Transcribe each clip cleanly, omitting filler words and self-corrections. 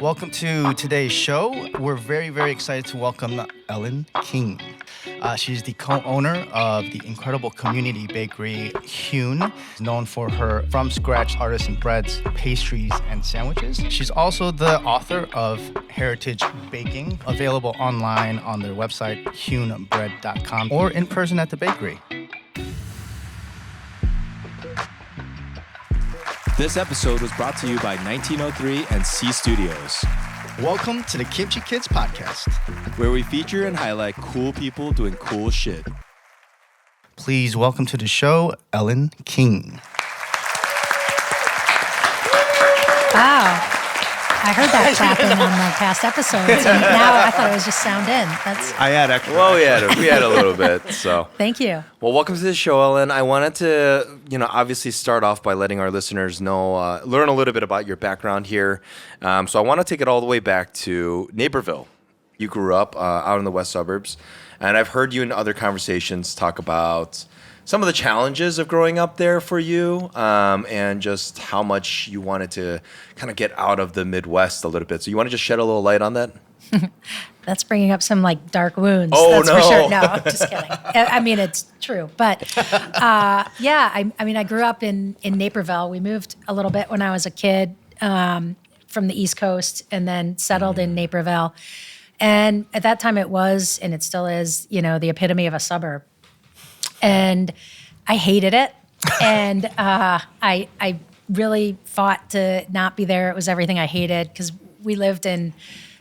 Welcome to today's show. We're very, very excited to welcome Ellen King. She's the co-owner of the incredible community bakery Hewn, known for her from-scratch artisan breads, pastries, and sandwiches. She's also the author of Heritage Baking, available online on their website, hewnbread.com, or in person at the bakery. This episode was brought to you by 1903 and C Studios, Welcome to the Kimchi Kids podcast, where we feature and highlight cool people doing cool shit. Please welcome to the show, Ellen King. Wow. I heard that clapping on the past episodes, and now I thought it was just sound in. I had extra. Well, we had a little bit. So, Thank you. well, welcome to the show, Ellen. I wanted to, obviously start off by letting our listeners know, learn a little bit about your background here. So I want to take it all the way back to Naperville. You grew up out in the west suburbs, and I've heard you in other conversations talk about some of the challenges of growing up there for you, and just how much you wanted to kind of get out of the Midwest a little bit. So you want to just shed a little light on that? That's bringing up some dark wounds. Oh, that's no. for sure. No, I'm just kidding. I mean, it's true. But I grew up in Naperville. We moved a little bit when I was a kid from the East Coast and then settled in Naperville. And at that time it was, and it still is, the epitome of a suburb. And I hated it. And I really fought to not be there. It was everything I hated because we lived in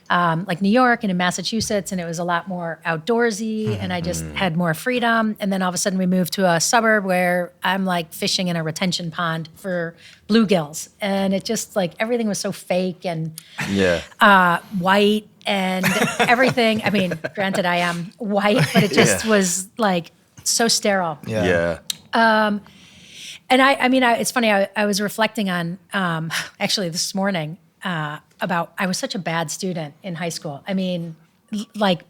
New York and in Massachusetts, and it was a lot more outdoorsy, and I just had more freedom. And then all of a sudden we moved to a suburb where I'm fishing in a retention pond for bluegills. And it just everything was so fake and white and everything. I mean, granted I am white, but it just was so sterile. Yeah. And it's funny, I was reflecting on, actually this morning, about I was such a bad student in high school. I mean,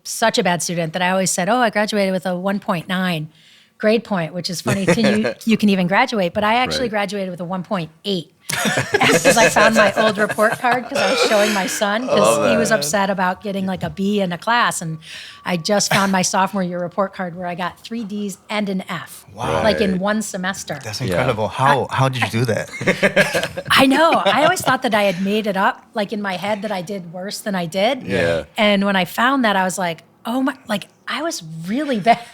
such a bad student that I always said, I graduated with a 1.9 grade point, which is funny you can even graduate, but I actually graduated with a 1.8. Because I found my old report card because I was showing my son because he was upset about getting a B in a class, and I just found my sophomore year report card where I got 3 Ds and an F, in one semester. That's incredible. Yeah. How did you do that? I know. I always thought that I had made it up, in my head that I did worse than I did. Yeah. And when I found that, I was like, oh my, I was really bad,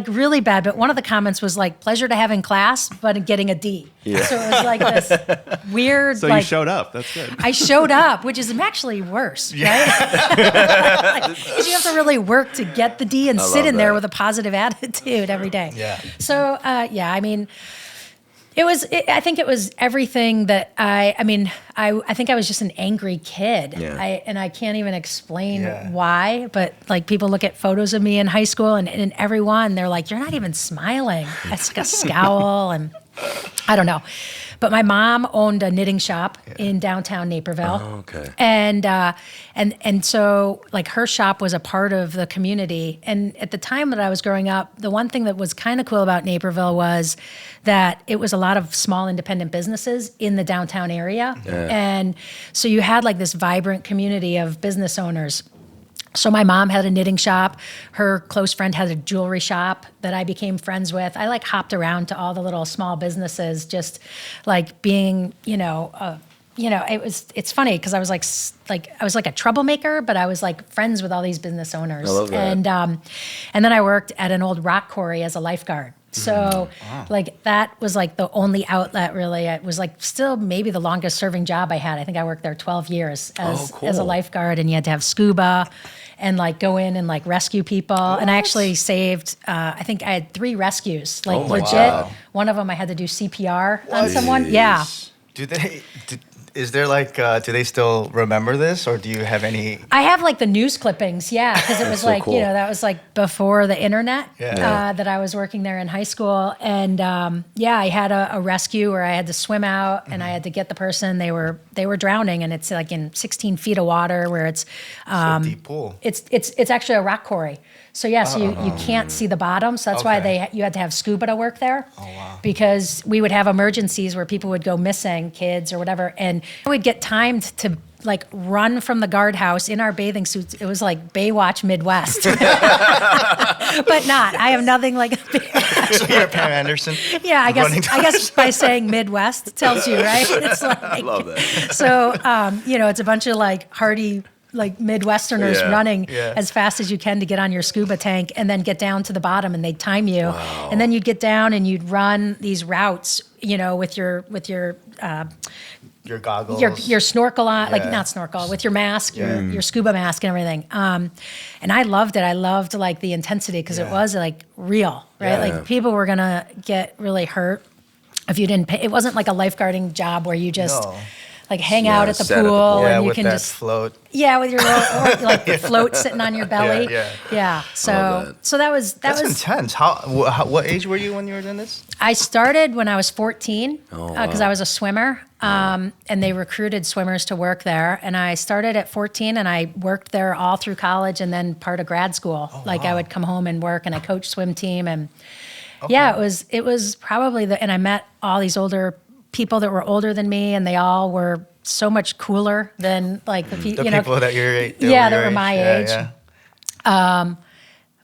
really bad. But one of the comments was pleasure to have in class, but getting a D. Yeah. So it was this weird. So you showed up. That's good. I showed up, which is actually worse, right? Because you have to really work to get the D and sit in there with a positive attitude every day. Yeah. So I think it was everything that I think I was just an angry kid. Yeah. I can't even explain why, but people look at photos of me in high school and everyone, they're like, you're not even smiling. It's a scowl and I don't know. But my mom owned a knitting shop in downtown Naperville. Oh, okay. And so her shop was a part of the community. And at the time that I was growing up, the one thing that was kind of cool about Naperville was that it was a lot of small independent businesses in the downtown area. Yeah. And so you had this vibrant community of business owners. So my mom had a knitting shop. Her close friend had a jewelry shop that I became friends with. I hopped around to all the little small businesses, just being, it's funny because I was I was a troublemaker, but I was friends with all these business owners. I love that. And then I worked at an old rock quarry as a lifeguard. So that was the only outlet really. It was still maybe the longest serving job I had. I think I worked there 12 years as a lifeguard, and you had to have scuba and go in and rescue people. What? And I actually saved, I think I had 3 rescues, legit. Wow. One of them I had to do CPR on someone. Yeah. Is there do they still remember this, or do you have any? I have the news clippings, because it was so cool. that was before the internet that I was working there in high school. And I had a rescue where I had to swim out and I had to get the person. They were drowning, and it's in 16 feet of water where it's a deep pool. It's actually a rock quarry. So you can't see the bottom. So that's why you had to have scuba to work there. Oh wow! Because we would have emergencies where people would go missing, kids or whatever, and and we'd get timed to like run from the guardhouse in our bathing suits. It was like Baywatch Midwest, but not. I have nothing like. So you're Pam Anderson. Yeah, I running guess by saying Midwest tells you, right? It's like, I love that. So it's a bunch of like hardy like Midwesterners Yeah. running Yeah. as fast as you can to get on your scuba tank and then get down to the bottom and they'd time you. And then you'd get down and you'd run these routes, with your goggles. your snorkel on, like Yeah. not snorkel, with your mask, your scuba mask and everything. And I loved it. I loved like the intensity because it Yeah. was like real, right? Yeah. Like people were gonna get really hurt if you didn't pay. It wasn't like a lifeguarding job where you just No. like hang out at the sat at the pool pool. Yeah, and you with can that just float. with your little, or like the float sitting on your belly. Yeah. So love that. so that was That's intense. What age were you when you were doing this? I started when I was 14 Oh, because I was a swimmer, and they recruited swimmers to work there. And I started at 14, and I worked there all through college and then part of grad school. I would come home and work, and I coached swim team, and it was probably and I met all these older people that were older than me, and they all were so much cooler than like the people. The people that you're age. Yeah, that were my age. Yeah.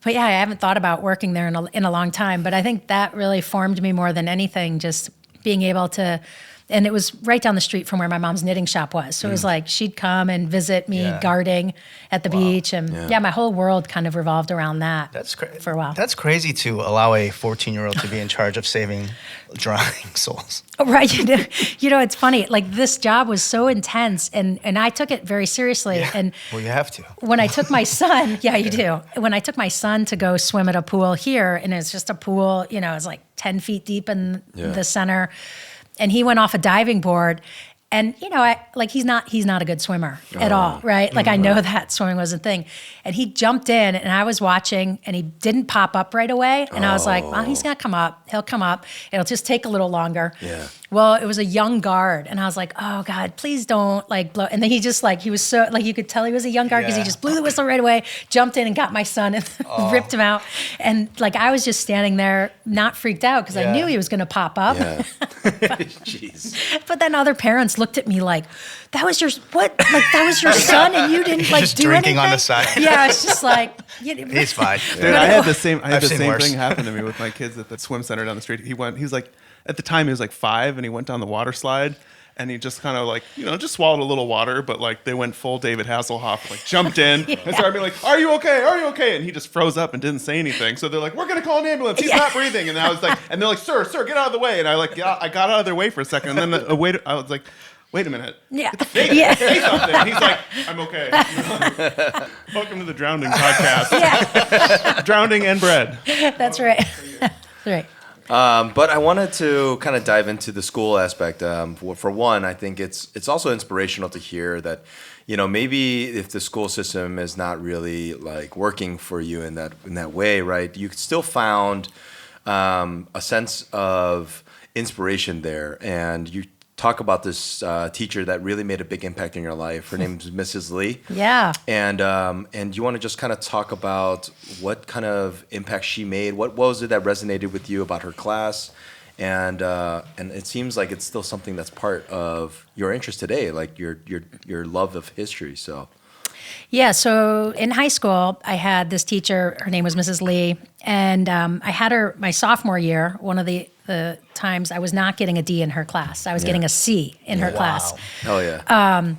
But yeah, I haven't thought about working there in a long time. But I think that really formed me more than anything, just being able to, and it was right down the street from where my mom's knitting shop was. So it was like she'd come and visit me Yeah. guarding at the beach. And my whole world kind of revolved around that for a while. That's crazy to allow a 14-year-old to be in charge of saving drowning souls. Oh, right. It's funny. Like this job was so intense and I took it very seriously. And Well, you have to. when I took my son, yeah, you do. When I took my son to go swim at a pool here, and it's just a pool, it was like 10 feet deep in the center, and he went off a diving board. And he's not a good swimmer at all, right? Like I know that swimming was a thing, and he jumped in, and I was watching, and he didn't pop up right away, and I was like, well, he's gonna come up. He'll come up. It'll just take a little longer. Yeah. Well, it was a young guard, and I was like, oh God, please don't like blow. And then he just he was so you could tell he was a young guard because he Yeah. just blew the whistle right away, jumped in and got my son and ripped him out, and I was just standing there not freaked out because I Yeah. knew he was gonna pop up. Yeah. Jeez. But then other parents looked at me like, "That was your what? Like that was your son, and you didn't Just do drinking on the anything?" side. Yeah, it's just like He's fine. Dude, I had the same. I had I've the seen same worse. thing happen to me with my kids at the swim center down the street. He was like, at the time he was like 5, and he went down the water slide, and he just kind of just swallowed a little water, but they went full David Hasselhoff, jumped in and started being like, "Are you okay? Are you okay?" And he just froze up and didn't say anything. So they're like, "We're gonna call an ambulance. He's not breathing." And I was like, and they're like, "Sir, get out of the way." And I got out of their way for a second, and then I was like, "Wait a minute." yeah, Say yeah, something. And he's like, "I'm okay." Welcome to the Drowning Podcast. yeah. Drowning and bread. That's right. That's right. But I wanted to kind of dive into the school aspect. For one, I think it's also inspirational to hear that, maybe if the school system is not really working for you in that way, right? You still found a sense of inspiration there, and you talk about this teacher that really made a big impact in your life. Her name is Mrs. Lee. Yeah. And you want to just kind of talk about what kind of impact she made. What was it that resonated with you about her class? And it seems like it's still something that's part of your interest today, like your love of history. So. Yeah, so in high school, I had this teacher, her name was Mrs. Lee, and I had her my sophomore year, one of the times I was not getting a D in her class. I was getting a C in her class. Hell yeah.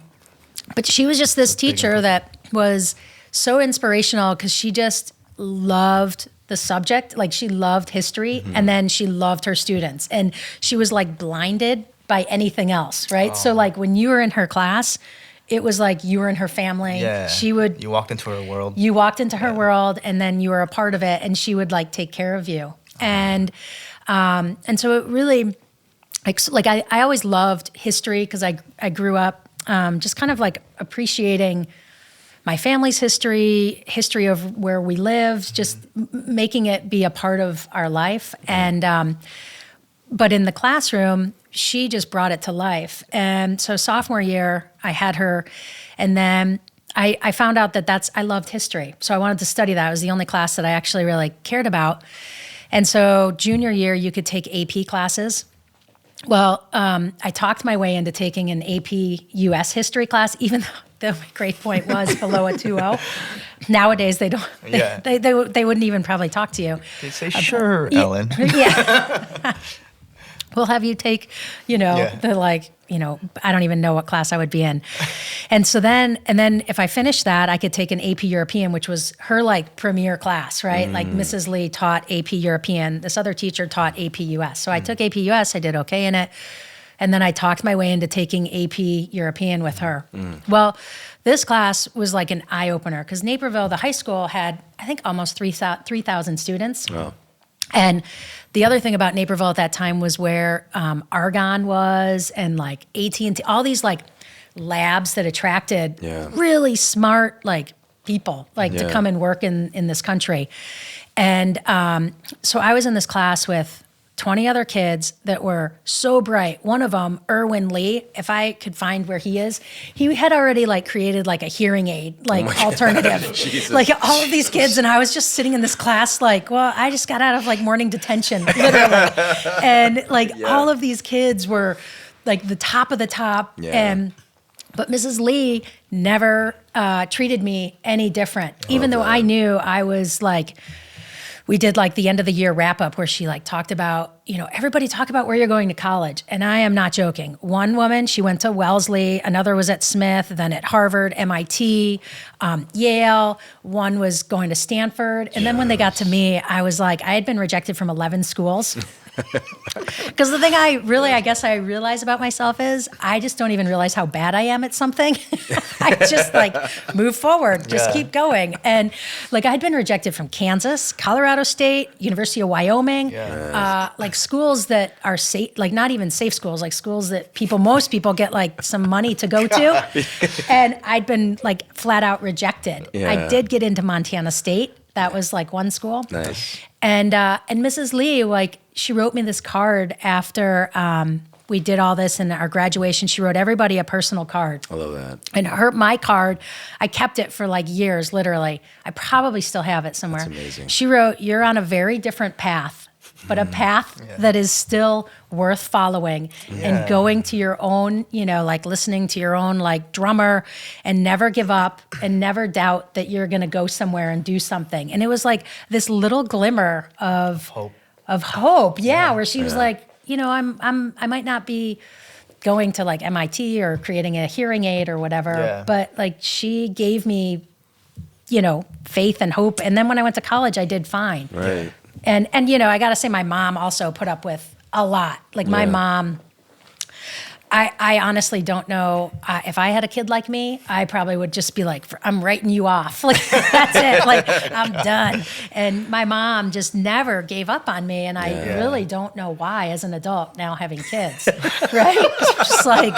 But she was just this teacher that was so inspirational because she just loved the subject. Like she loved history, and then she loved her students. And she was blinded by anything else, right? So when you were in her class, it was like you were in her family. Yeah. You walked into her world. You walked into her world, and then you were a part of it, and she would take care of you. And so it really, I always loved history because I grew up just kind of appreciating my family's history of where we lived, just making it be a part of our life. And but in the classroom, she just brought it to life. And so sophomore year, I had her, and then I found out that I loved history. So I wanted to study that. It was the only class that I actually really cared about. And so junior year, you could take AP classes. Well, I talked my way into taking an AP US history class, even though my grade point was below a 2.0. Nowadays, they don't. Yeah. They wouldn't even probably talk to you. They say, sure, Ellen. Yeah. We'll have you take, Yeah. I don't even know what class I would be in. And then if I finished that, I could take an AP European, which was her like premier class, right? Like Mrs. Lee taught AP European. This other teacher taught AP US. So I took AP US, I did okay in it. And then I talked my way into taking AP European with her. Well, this class was like an eye opener because Naperville, the high school, had, I think, almost 3,000 students. Wow. And the other thing about Naperville at that time was where Argonne was, and like AT&T, all these like labs that attracted really smart like people to come and work in this country. And so I was in this class with 20 other kids that were so bright. One of them, Erwin Lee, if I could find where he is, he had already like created like a hearing aid, like alternative, like all of these kids. And I was just sitting in this class like, well, I just got out of like morning detention, literally. And like all of these kids were like the top of the top. Yeah. But Mrs. Lee never treated me any different, even though I knew I was like, we did like the end of the year wrap up where she like talked about, everybody talk about where you're going to college. And I am not joking. One woman, she went to Wellesley. Another was at Smith, then at Harvard, MIT, Yale. One was going to Stanford. And then when they got to me, I was like, I had been rejected from 11 schools. Because the thing I guess I realize about myself is I just don't even realize how bad I am at something. I just like move forward, just keep going. And like I'd been rejected from Kansas, Colorado State, University of Wyoming, like schools that are safe, like not even safe schools, like schools that most people get like some money to go to. And I'd been like flat out rejected. Yeah. I did get into Montana State. That was like one school. Nice. And Mrs. Lee, like, she wrote me this card after we did all this in our graduation. She wrote everybody a personal card. I love that. And my card, I kept it for like years, literally. I probably still have it somewhere. That's amazing. She wrote, "You're on a very different path, but a path that is still worth following and going to your own, like listening to your own like drummer, and never give up and never doubt that you're going to go somewhere and do something." And it was like this little glimmer of hope. Yeah. Where she was like, I might not be going to like MIT or creating a hearing aid or whatever, but like she gave me, faith and hope. And then when I went to college, I did fine. Right. And I got to say my mom also put up with a lot. Like my mom, I honestly don't know if I had a kid like me, I probably would just be like, I'm writing you off. Like, that's it. Like, I'm done. And my mom just never gave up on me. And I really don't know why as an adult now having kids, right? Just like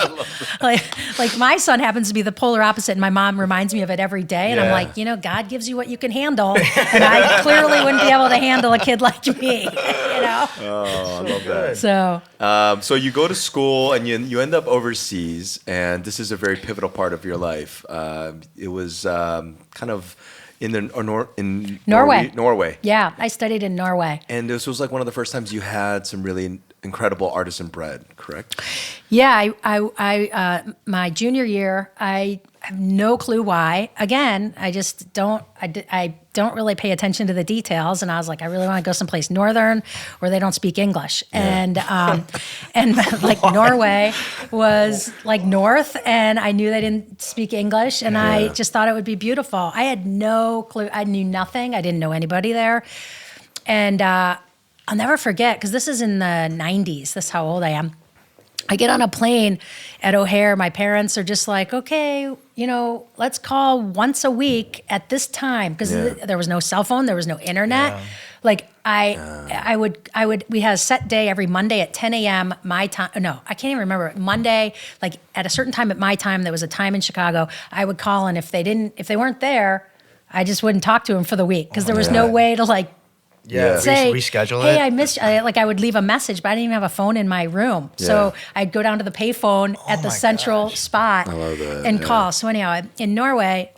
my son happens to be the polar opposite. And my mom reminds me of it every day. And I'm like, God gives you what you can handle. And I clearly wouldn't be able to handle a kid like me, Oh, I love that. So. So you go to school and you end up overseas, and this is a very pivotal part of your life. It was kind of in Norway. Norway. Yeah, I studied in Norway. And this was like one of the first times you had some really incredible artisan bread, correct? Yeah, I my junior year, I have no clue why. Again, I just don't. I don't really pay attention to the details, and I was like, I really want to go someplace northern where they don't speak English, and like Norway was like north, and I knew they didn't speak English, and I just thought it would be beautiful. I had no clue. I knew nothing. I didn't know anybody there, and I'll never forget because this is in the 90s. This is how old I am. I get on a plane at O'Hare. My parents are just like, okay, let's call once a week at this time because there was no cell phone, there was no internet. Yeah. Like I would. We had a set day every Monday at 10 a.m. my time. No, I can't even remember. Monday, like at a certain time at my time, there was a time in Chicago. I would call, and if they weren't there, I just wouldn't talk to them for the week because there was no way to like. Say, reschedule hey, it. I missed. I would leave a message, but I didn't even have a phone in my room. So I'd go down to the payphone at the central spot and call. So anyhow, in Norway,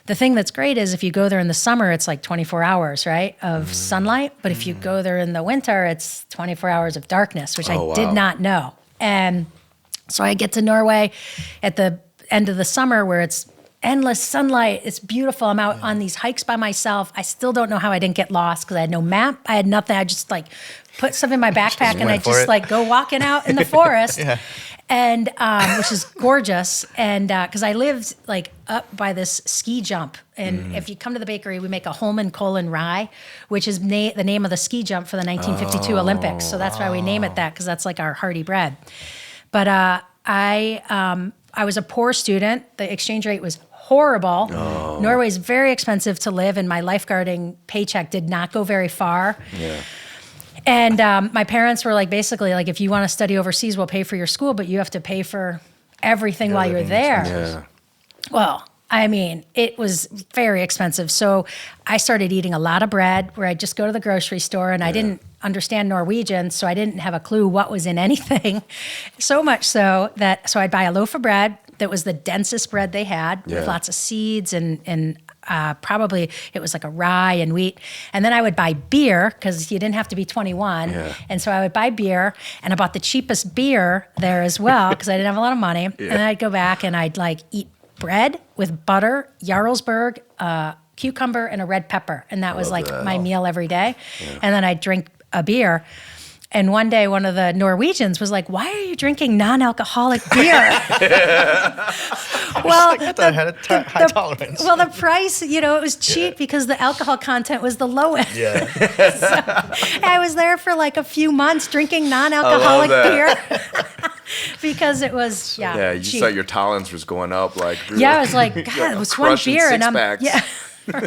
the thing that's great is if you go there in the summer, it's like 24 hours, right, of sunlight. But if you go there in the winter, it's 24 hours of darkness, which I did not know. And so I get to Norway at the end of the summer where it's endless sunlight. It's beautiful. I'm out on these hikes by myself. I still don't know how I didn't get lost because I had no map. I had nothing. I just like put stuff in my backpack and I just like go walking out in the forest. And which is gorgeous. And because I lived like up by this ski jump. And if you come to the bakery, we make a Holman Colon Rye, which is the name of the ski jump for the 1952 Olympics. So that's why we name it that, because that's like our hearty bread. But I was a poor student. The exchange rate was horrible. Norway's very expensive to live, and my lifeguarding paycheck did not go very far. And my parents were like, basically, like, if you want to study overseas, we'll pay for your school, but you have to pay for everything while you're there. Well, I mean, it was very expensive. So I started eating a lot of bread where I'd just go to the grocery store, and I didn't understand Norwegian, so I didn't have a clue what was in anything. So much so I'd buy a loaf of bread that was the densest bread they had with lots of seeds and probably it was like a rye and wheat. And then I would buy beer because you didn't have to be 21. And so I would buy beer, and I bought the cheapest beer there as well because I didn't have a lot of money. And then I'd go back and I'd like eat bread with butter, Jarlsberg, cucumber, and a red pepper. And that was like my meal every day. And then I'd drink a beer. And one day, one of the Norwegians was like, "Why are you drinking non-alcoholic beer?" Well, I thought I had a high tolerance. Well, the price, it was cheap because the alcohol content was the lowest. So I was there for like a few months drinking non-alcoholic beer because it was you cheap. thought your tolerance was going up, like really, I was like, God, it was one beer, and I'm packs.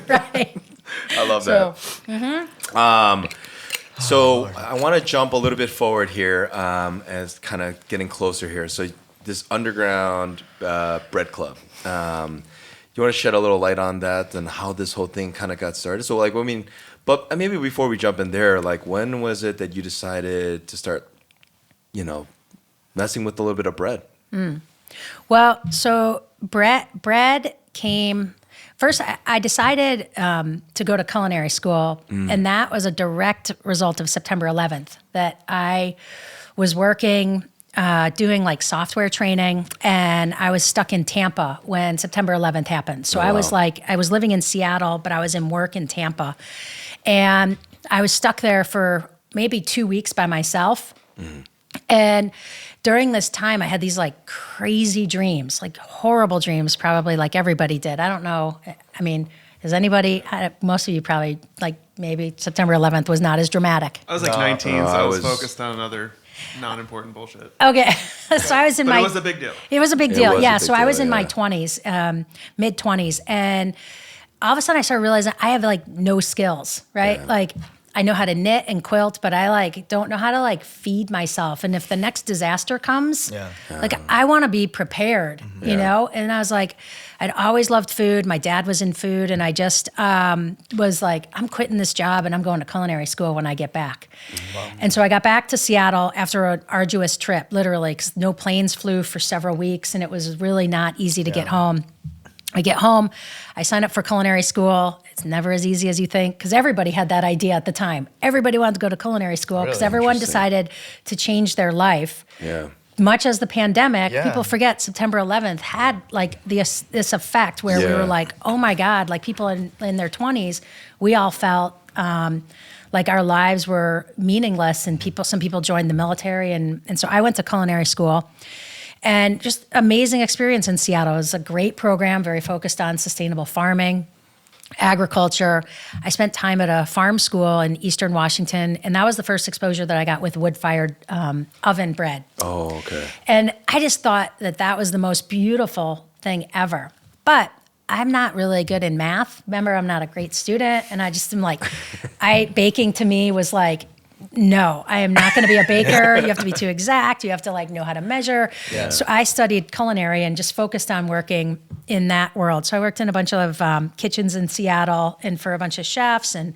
right. I love that. So I want to jump a little bit forward here as kind of getting closer here. So this underground bread club, you want to shed a little light on that and how this whole thing kind of got started? So like, but maybe before we jump in there, like when was it that you decided to start, messing with a little bit of bread? Well, so bread came... First, I decided to go to culinary school, and that was a direct result of September 11th, that I was working, doing like software training, and I was stuck in Tampa when September 11th happened. So I was living in Seattle, but I was in work in Tampa. And I was stuck there for maybe 2 weeks by myself. And during this time, I had these like crazy dreams, like horrible dreams, probably like everybody did. I don't know. I mean, does anybody, most of you probably, like maybe September 11th was not as dramatic. I was like 19, so I was focused on other non-important bullshit. Okay. So I was in But it was a big deal. It was a big deal. Yeah. So I was in my yeah. 20s, mid 20s. And all of a sudden I started realizing I have like no skills, right? Yeah. Like I know how to knit and quilt, but I like don't know how to like feed myself. And if the next disaster comes, like I want to be prepared, you know? And I was like, I'd always loved food. My dad was in food, and I just was like, I'm quitting this job and I'm going to culinary school when I get back. And so I got back to Seattle after an arduous trip, literally, because no planes flew for several weeks, and it was really not easy to get home. I get home, I sign up for culinary school. It's never as easy as you think, because everybody had that idea at the time. Everybody wanted to go to culinary school because everyone decided to change their life. Yeah. Much as the pandemic, people forget September 11th had like this effect where we were like, oh my God, like people in their 20s, we all felt like our lives were meaningless, and some people joined the military. And so I went to culinary school. And just amazing experience in Seattle. It was a great program, very focused on sustainable farming, agriculture. I spent time at a farm school in Eastern Washington, and that was the first exposure that I got with wood-fired oven bread. Oh, okay. And I just thought that was the most beautiful thing ever. But I'm not really good in math. Remember, I'm not a great student, and I just am like, baking to me was like, no, I am not going to be a baker. You have to be too exact. You have to like know how to measure. Yeah. So I studied culinary and just focused on working in that world. So I worked in a bunch of kitchens in Seattle and for a bunch of chefs, and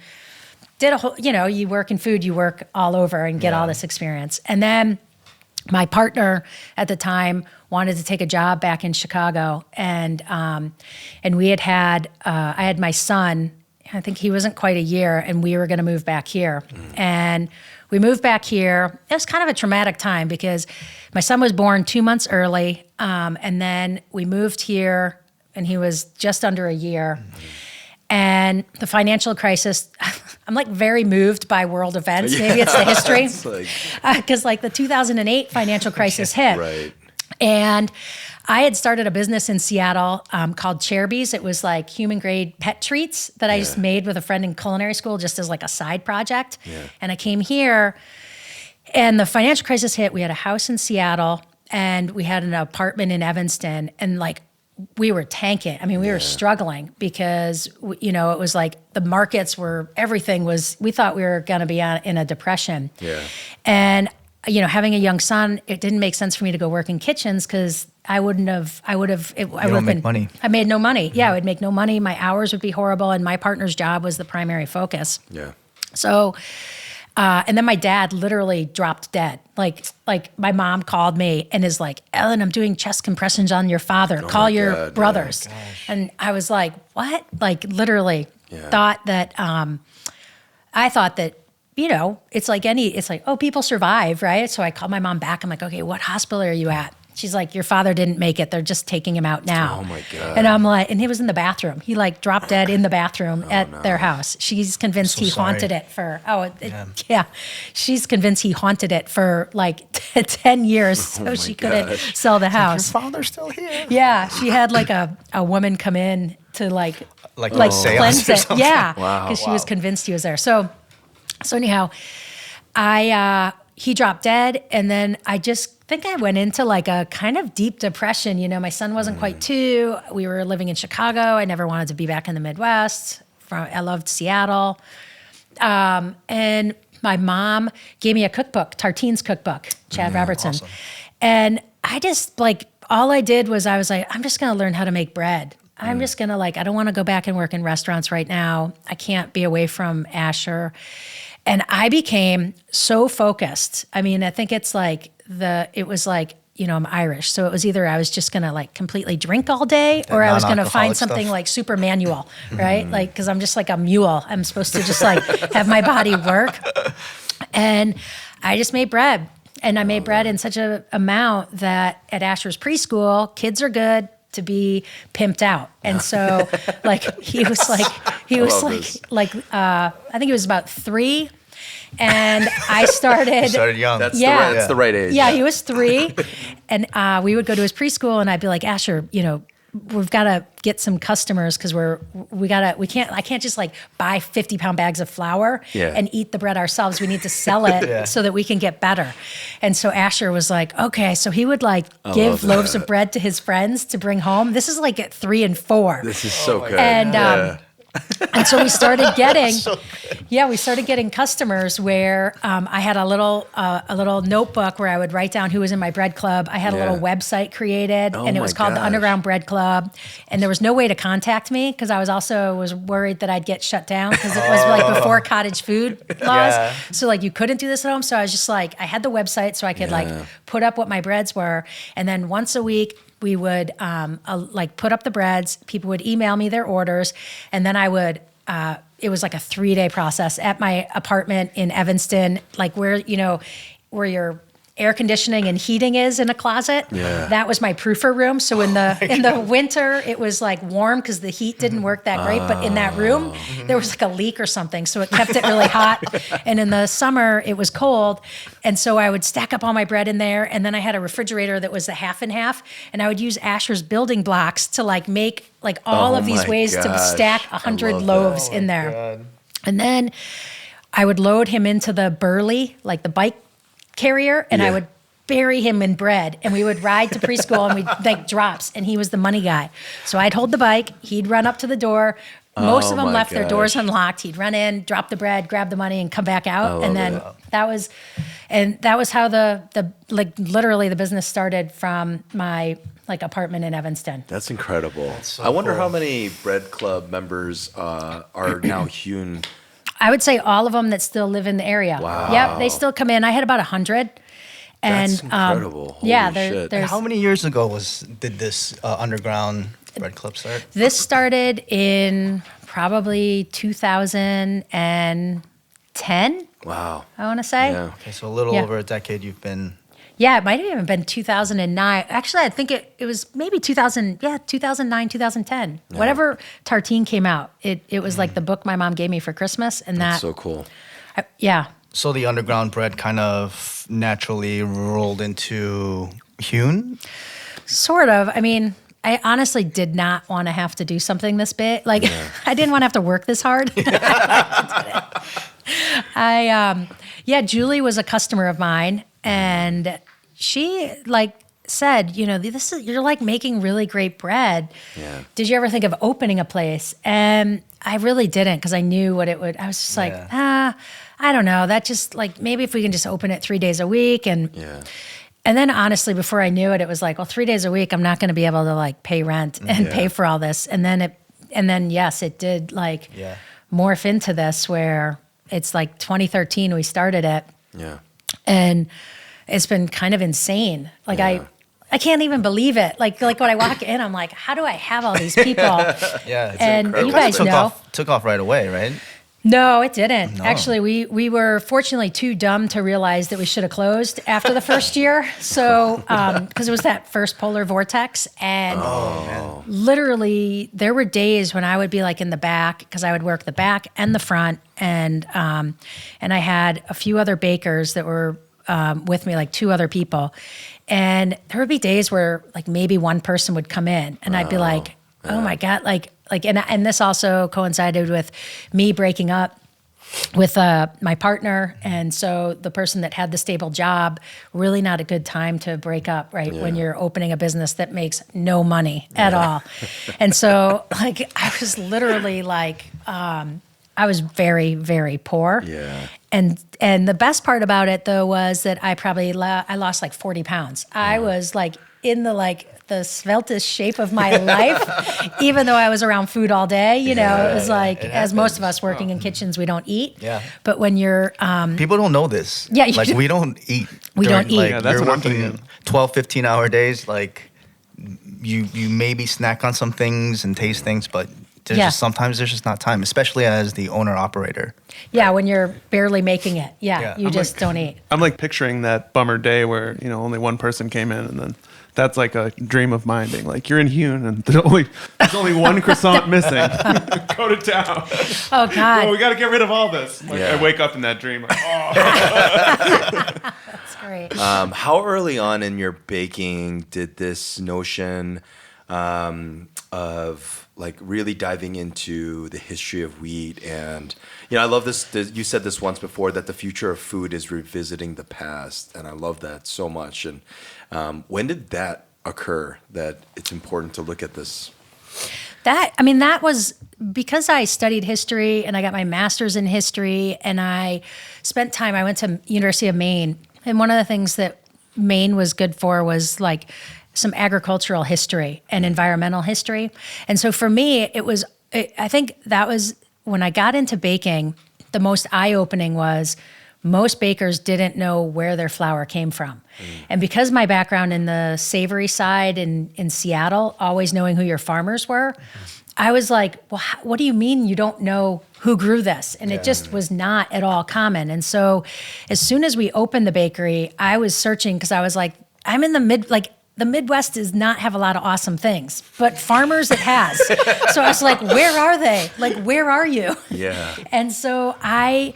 did a whole, you work in food, you work all over and get all this experience. And then my partner at the time wanted to take a job back in Chicago, and we had I had my son. I think he wasn't quite a year, and we were going to move back here. And we moved back here. It was kind of a traumatic time because my son was born 2 months early, and then we moved here, and he was just under a year. And the financial crisis, I'm like very moved by world events. Maybe it's the history. Because like the 2008 financial crisis hit. Right. And I had started a business in Seattle called Chairbees. It was like human grade pet treats that I just made with a friend in culinary school just as like a side project. Yeah. And I came here and the financial crisis hit. We had a house in Seattle and we had an apartment in Evanston, and like we were tanking. I mean, we were struggling because, you know, it was like the markets were, everything was, we thought we were going to be in a depression. Yeah. And, you know, having a young son, it didn't make sense for me to go work in kitchens because I would have make money. I made no money. Yeah, I would make no money. My hours would be horrible. And my partner's job was the primary focus. Yeah. So, and then my dad literally dropped dead. Like my mom called me and is like, Ellen, I'm doing chest compressions on your father. Call your God, brothers. And I was like, what? Like literally thought that, I thought that, you know, it's like, oh, people survive, right? So I called my mom back. I'm like, okay, what hospital are you at? She's like, your father didn't make it. They're just taking him out now. Oh my God. And I'm like, and he was in the bathroom. He like dropped dead in the bathroom at their house. She's convinced he haunted it for, she's convinced he haunted it for like 10 years so she couldn't sell the house. Your father's still here. Yeah. She had like a woman come in to like seance cleanse or it. something? Yeah. Wow. Because she was convinced he was there. So anyhow, he dropped dead, and then I just think I went into like a kind of deep depression. You know, my son wasn't quite 2. We were living in Chicago. I never wanted to be back in the Midwest. I loved Seattle. And my mom gave me a cookbook, Tartine's cookbook, Chad Robertson. Awesome. And I just like, all I did was I was like, I'm just going to learn how to make bread. I'm just going to I don't want to go back and work in restaurants right now. I can't be away from Asher. And I became so focused. I mean, I think it was like, you know, I'm Irish. So it was either I was just going to like completely drink all day or I was going to find something like super manual, right? Like, cause I'm just like a mule. I'm supposed to just like have my body work. And I just made bread. And I made bread in such an amount that at Asher's preschool, kids are good to be pimped out. And so like, I think it was about 3. And I started young. That's the right age. Yeah, he was 3. And we would go to his preschool and I'd be like, Asher, you know, we've got to get some customers because I can't just like buy 50-pound bags of flour and eat the bread ourselves. We need to sell it so that we can get better. And so Asher was like, okay. So he would like give loaves of bread to his friends to bring home. This is like at 3 and 4. This is so good. And and so we started getting customers where I had a little notebook where I would write down who was in my bread club. I had a little website created, and it was called the Underground Bread Club. And there was no way to contact me because I was worried that I'd get shut down because it was like before cottage food laws. Yeah. So like you couldn't do this at home. So I was just like, I had the website so I could like put up what my breads were, and then once a week we would like put up the breads. People would email me their orders, and then I would. It was like a 3-day process at my apartment in Evanston, like where your air conditioning and heating is in a closet. Yeah. That was my proofer room. So in the winter, it was like warm because the heat didn't work that great. But in that room, there was like a leak or something. So it kept it really hot. And in the summer, it was cold. And so I would stack up all my bread in there. And then I had a refrigerator that was a half and half. And I would use Asher's building blocks to like make like all of these ways to stack 100 loaves in there. God. And then I would load him into the Burley, like the bike carrier, and I would bury him in bread, and we would ride to preschool and we'd make drops, and he was the money guy. So I'd hold the bike, he'd run up to the door. Most of them left their doors unlocked. He'd run in, drop the bread, grab the money, and come back out. And then that was how the literally the business started from my like apartment in Evanston. That's incredible. So I wonder cool. how many bread club members are now Hewn. I would say all of them that still live in the area. Wow. Yep, they still come in. I had about 100. That's incredible. Holy yeah, shit. there's How many years ago did this underground bread club start? this started in probably 2010. Wow. I want to say. Yeah. Okay, so a little Yeah. over a decade you've been. Yeah, it might have even been 2009. Actually, I think it was maybe 2000. Yeah, 2009, 2010. Whatever Tartine came out, it was like the book my mom gave me for Christmas, and That's so cool. yeah. So the underground bread kind of naturally rolled into Hewn. Sort of. I mean, I honestly did not want to have to do something this big. Like, I didn't want to have to work this hard. Julie was a customer of mine, and she said, you're like making really great bread. Yeah. Did you ever think of opening a place? And I really didn't, because I knew what it would. I was just like, I don't know. That just maybe if we can just open it 3 days a week and. Yeah. And then honestly, before I knew it, it was like, well, 3 days a week, I'm not going to be able to pay rent and pay for all this. And then yes, it did morph into this where it's 2013 we started it. Yeah. And it's been kind of insane. I can't even believe it. Like when I walk in, I'm like, how do I have all these people? Yeah, it's And incredible. you guys know. Took off right away, right? No, it didn't. No. Actually, we were fortunately too dumb to realize that we should have closed after the first year. So, because it was that first polar vortex, and literally there were days when I would be in the back, because I would work the back and the front, and I had a few other bakers that were with me, 2 other people, and there would be days where maybe one person would come in, and I'd be like, oh my God, and this also coincided with me breaking up with my partner, and so the person that had the stable job, really not a good time to break up, right? Yeah. When you're opening a business that makes no money at all. And so I was literally I was very, very poor. Yeah. And the best part about it though was that I probably I lost 40 pounds. I was in the sveltest shape of my life, even though I was around food all day. It was as most of us working in kitchens, we don't eat. Yeah. But when you're People don't know this. Yeah, you we don't eat. We don't eat. Yeah, that's you're what I'm working thinking. 12, 15-hour days. You maybe snack on some things and taste things, but sometimes there's just not time, especially as the owner operator. yeah, when you're barely making it, Yeah. you just don't eat. I'm picturing that bummer day where only one person came in, and then that's a dream of mine. Being you're in Hewn, and there's only one croissant missing. Go to town. Oh God, Oh, we got to get rid of all this. Yeah. I wake up in that dream. Oh. that's great. How early on in your baking did this notion of really diving into the history of wheat? And I love this. You said this once before, that the future of food is revisiting the past, and I love that so much. And when did that occur, that it's important to look at this? That was because I studied history and I got my master's in history, and I spent time, I went to University of Maine, and one of the things that Maine was good for was some agricultural history and environmental history. And so for me, I think that was when I got into baking, the most eye-opening was most bakers didn't know where their flour came from. And because my background in the savory side in Seattle, always knowing who your farmers were, I was like, well, what do you mean you don't know who grew this? And it just was not at all common. And so as soon as we opened the bakery, I was searching, because I was like, I'm in the Midwest does not have a lot of awesome things, but farmers it has. So I was like, where are they? Where are you? Yeah. And so I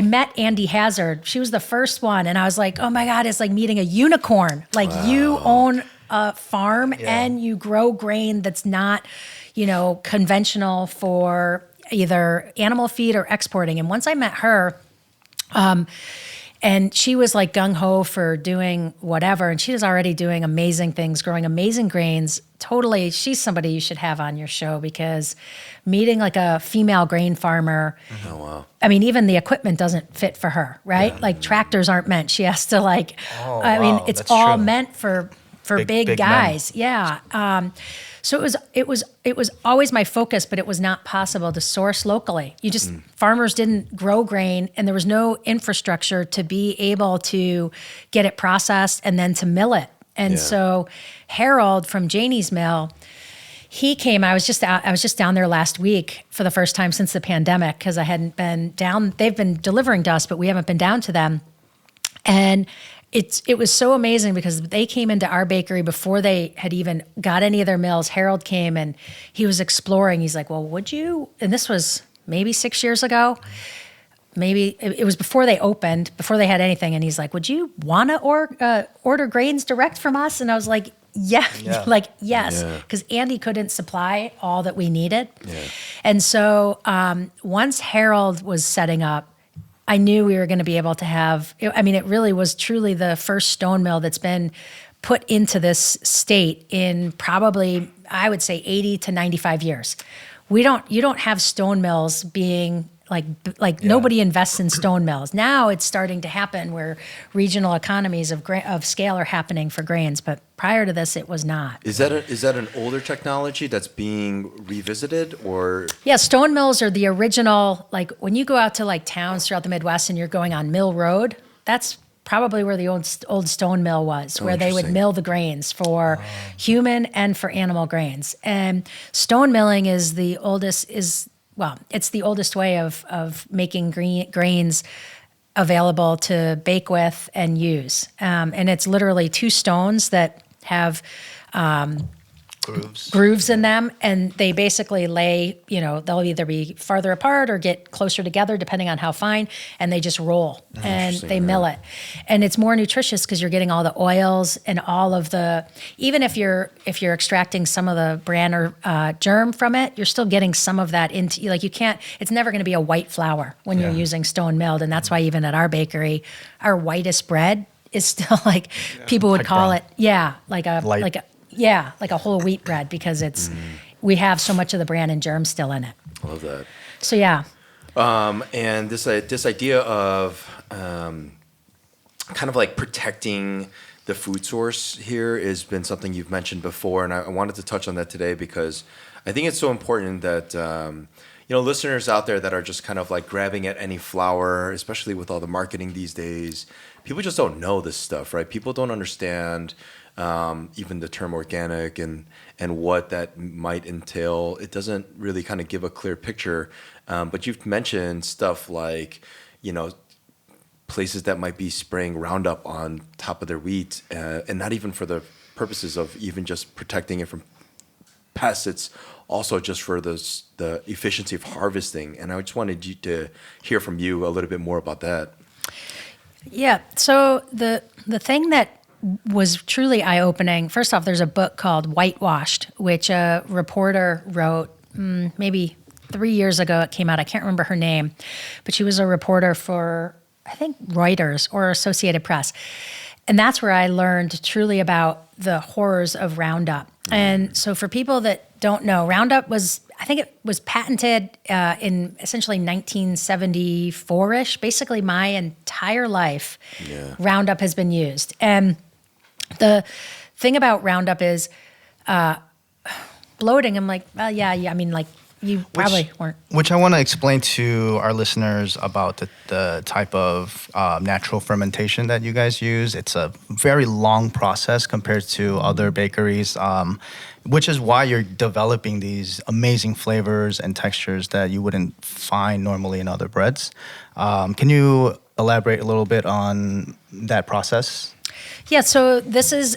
met Andy Hazard. She was the first one. And I was like, oh my God, it's like meeting a unicorn. You own a farm and you grow grain that's not, conventional for either animal feed or exporting. And once I met her, and she was gung-ho for doing whatever, and she was already doing amazing things, growing amazing grains. Totally, she's somebody you should have on your show, because meeting a female grain farmer, Oh, wow. even the equipment doesn't fit for her, right? Tractors aren't meant. She has to wow, it's that's all true. meant for big big guys. Yeah. So it was always my focus, but it was not possible to source locally. Farmers didn't grow grain, and there was no infrastructure to be able to get it processed and then to mill it. And so Harold from Janie's Mill, he came. I was just down there last week for the first time since the pandemic because I hadn't been down. They've been delivering to us, but we haven't been down to them. And it was so amazing because they came into our bakery before they had even got any of their mills. Harold came and he was exploring. He's like, well, would you? And this was maybe 6 years ago. Maybe it was before they opened, before they had anything. And he's like, would you want to order grains direct from us? And I was like, yes, because Andy couldn't supply all that we needed. Yeah. And so once Harold was setting up, I knew we were going to be able to have, I mean, it really was truly the first stone mill that's been put into this state in probably, I would say 80 to 95 years. You don't have stone mills being nobody invests in stone mills. Now it's starting to happen where regional economies of scale are happening for grains, but prior to this, it was not. Is that an older technology that's being revisited, or? Yeah, stone mills are the original. Like when you go out to like towns throughout the Midwest and you're going on Mill Road, that's probably where the old stone mill was, where they would mill the grains for human and for animal grains. And stone milling is the oldest it's the oldest way of making grains available to bake with and use. And it's literally two stones that have grooves in them, and they basically lay, they'll either be farther apart or get closer together depending on how fine, and they just roll and they mill it. And it's more nutritious because you're getting all the oils and all of the, even if you're extracting some of the bran or germ from it, you're still getting some of that into, like you can't, it's never going to be a white flour when you're using stone milled. And that's why even at our bakery, our whitest bread is still like, people would call it, like a whole wheat bread because it's we have so much of the bran and germ still in it. I love that. So and this idea of kind of like protecting the food source here has been something you've mentioned before, and I wanted to touch on that today because I think it's so important that listeners out there that are just kind of like grabbing at any flour, especially with all the marketing these days, people just don't know this stuff, right? People don't understand even the term organic and what that might entail. It doesn't really kind of give a clear picture. But you've mentioned stuff like, places that might be spraying Roundup on top of their wheat, and not even for the purposes of even just protecting it from pests. It's also just for the efficiency of harvesting. And I just wanted you to hear from you a little bit more about that. Yeah. So the thing that was truly eye-opening. First off, there's a book called Whitewashed, which a reporter wrote maybe 3 years ago. It came out. I can't remember her name, but she was a reporter for, I think, Reuters or Associated Press. And that's where I learned truly about the horrors of Roundup. And so for people that don't know, Roundup was, I think it was patented in essentially 1974-ish. Basically, my entire life, Roundup has been used. And the thing about Roundup is bloating. I'm like, well, I mean, like, you probably weren't. Which I want to explain to our listeners about the type of natural fermentation that you guys use. It's a very long process compared to other bakeries, which is why you're developing these amazing flavors and textures that you wouldn't find normally in other breads. Can you elaborate a little bit on that process? Yeah, so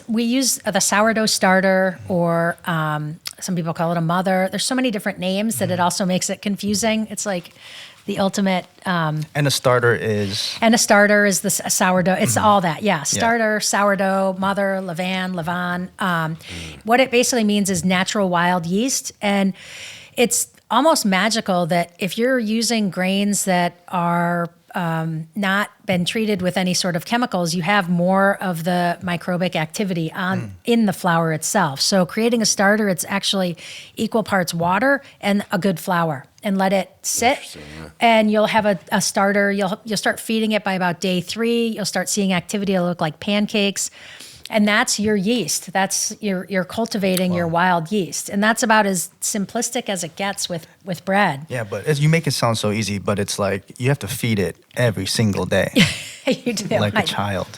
we use the sourdough starter, or some people call it a mother. There's so many different names that it also makes it confusing. It's like the ultimate. And a starter is? And a starter is the sourdough. It's all that, Starter, sourdough, mother, levain. What it basically means is natural wild yeast. And it's almost magical that if you're using grains that are not been treated with any sort of chemicals, you have more of the microbic activity in the flour itself. So creating a starter, it's actually equal parts water and a good flour, and let it sit. And you'll have a starter. You'll start feeding it by about day 3. You'll start seeing activity. It'll look like pancakes. And that's your yeast. That's you're cultivating your wild yeast. And that's about as simplistic as it gets with bread. Yeah, but you make it sound so easy, but it's like you have to feed it every single day, You do. like a child.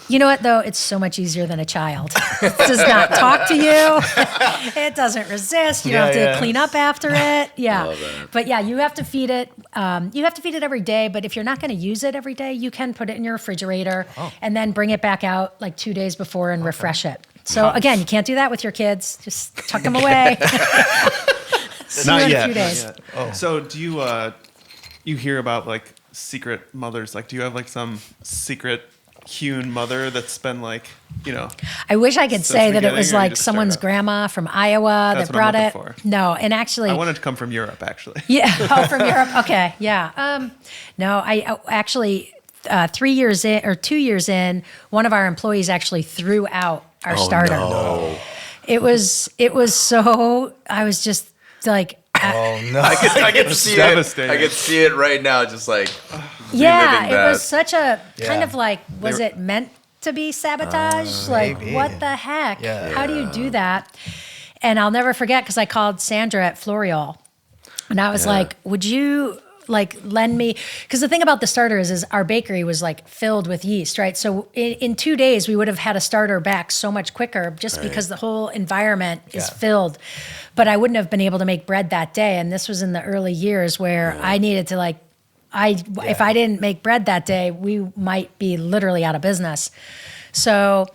You know what, though? It's so much easier than a child. It does not talk to you. It doesn't resist. You don't have to clean up after it. Yeah. Love that. But yeah, you have to feed it. You have to feed it every day. But if you're not going to use it every day, you can put it in your refrigerator and then bring it back out like 2 days before and refresh it. So again, you can't do that with your kids. Just tuck them away. See you in a few days. Not yet. So do you hear about like secret mothers? Like, do you have like some secret Hewn mother that's been like, I wish I could Since say that it beginning, was or you like just someone's started grandma from Iowa That's that what I'm brought it. looking for. No, and actually, I wanted to come from Europe, actually. yeah, from Europe. Okay, yeah. No, I actually 3 years in or 2 years in, one of our employees actually threw out our starter. No. It was so. I was just like. Oh no! I could see it. devastating. I could see it right now. Just like Yeah, reliving it that. was such a kind Yeah. of like, was it meant to be sabotage? Like, Maybe. what the heck? Yeah. How do you do that? And I'll never forget because I called Sandra at Florial, and I was Yeah. like, would you like lend me? Because the thing about the starter is our bakery was like filled with yeast, right? So in 2 days, we would have had a starter back so much quicker just because the whole environment is Yeah. filled. But I wouldn't have been able to make bread that day. And this was in the early years where I needed to like, if I didn't make bread that day, we might be literally out of business. So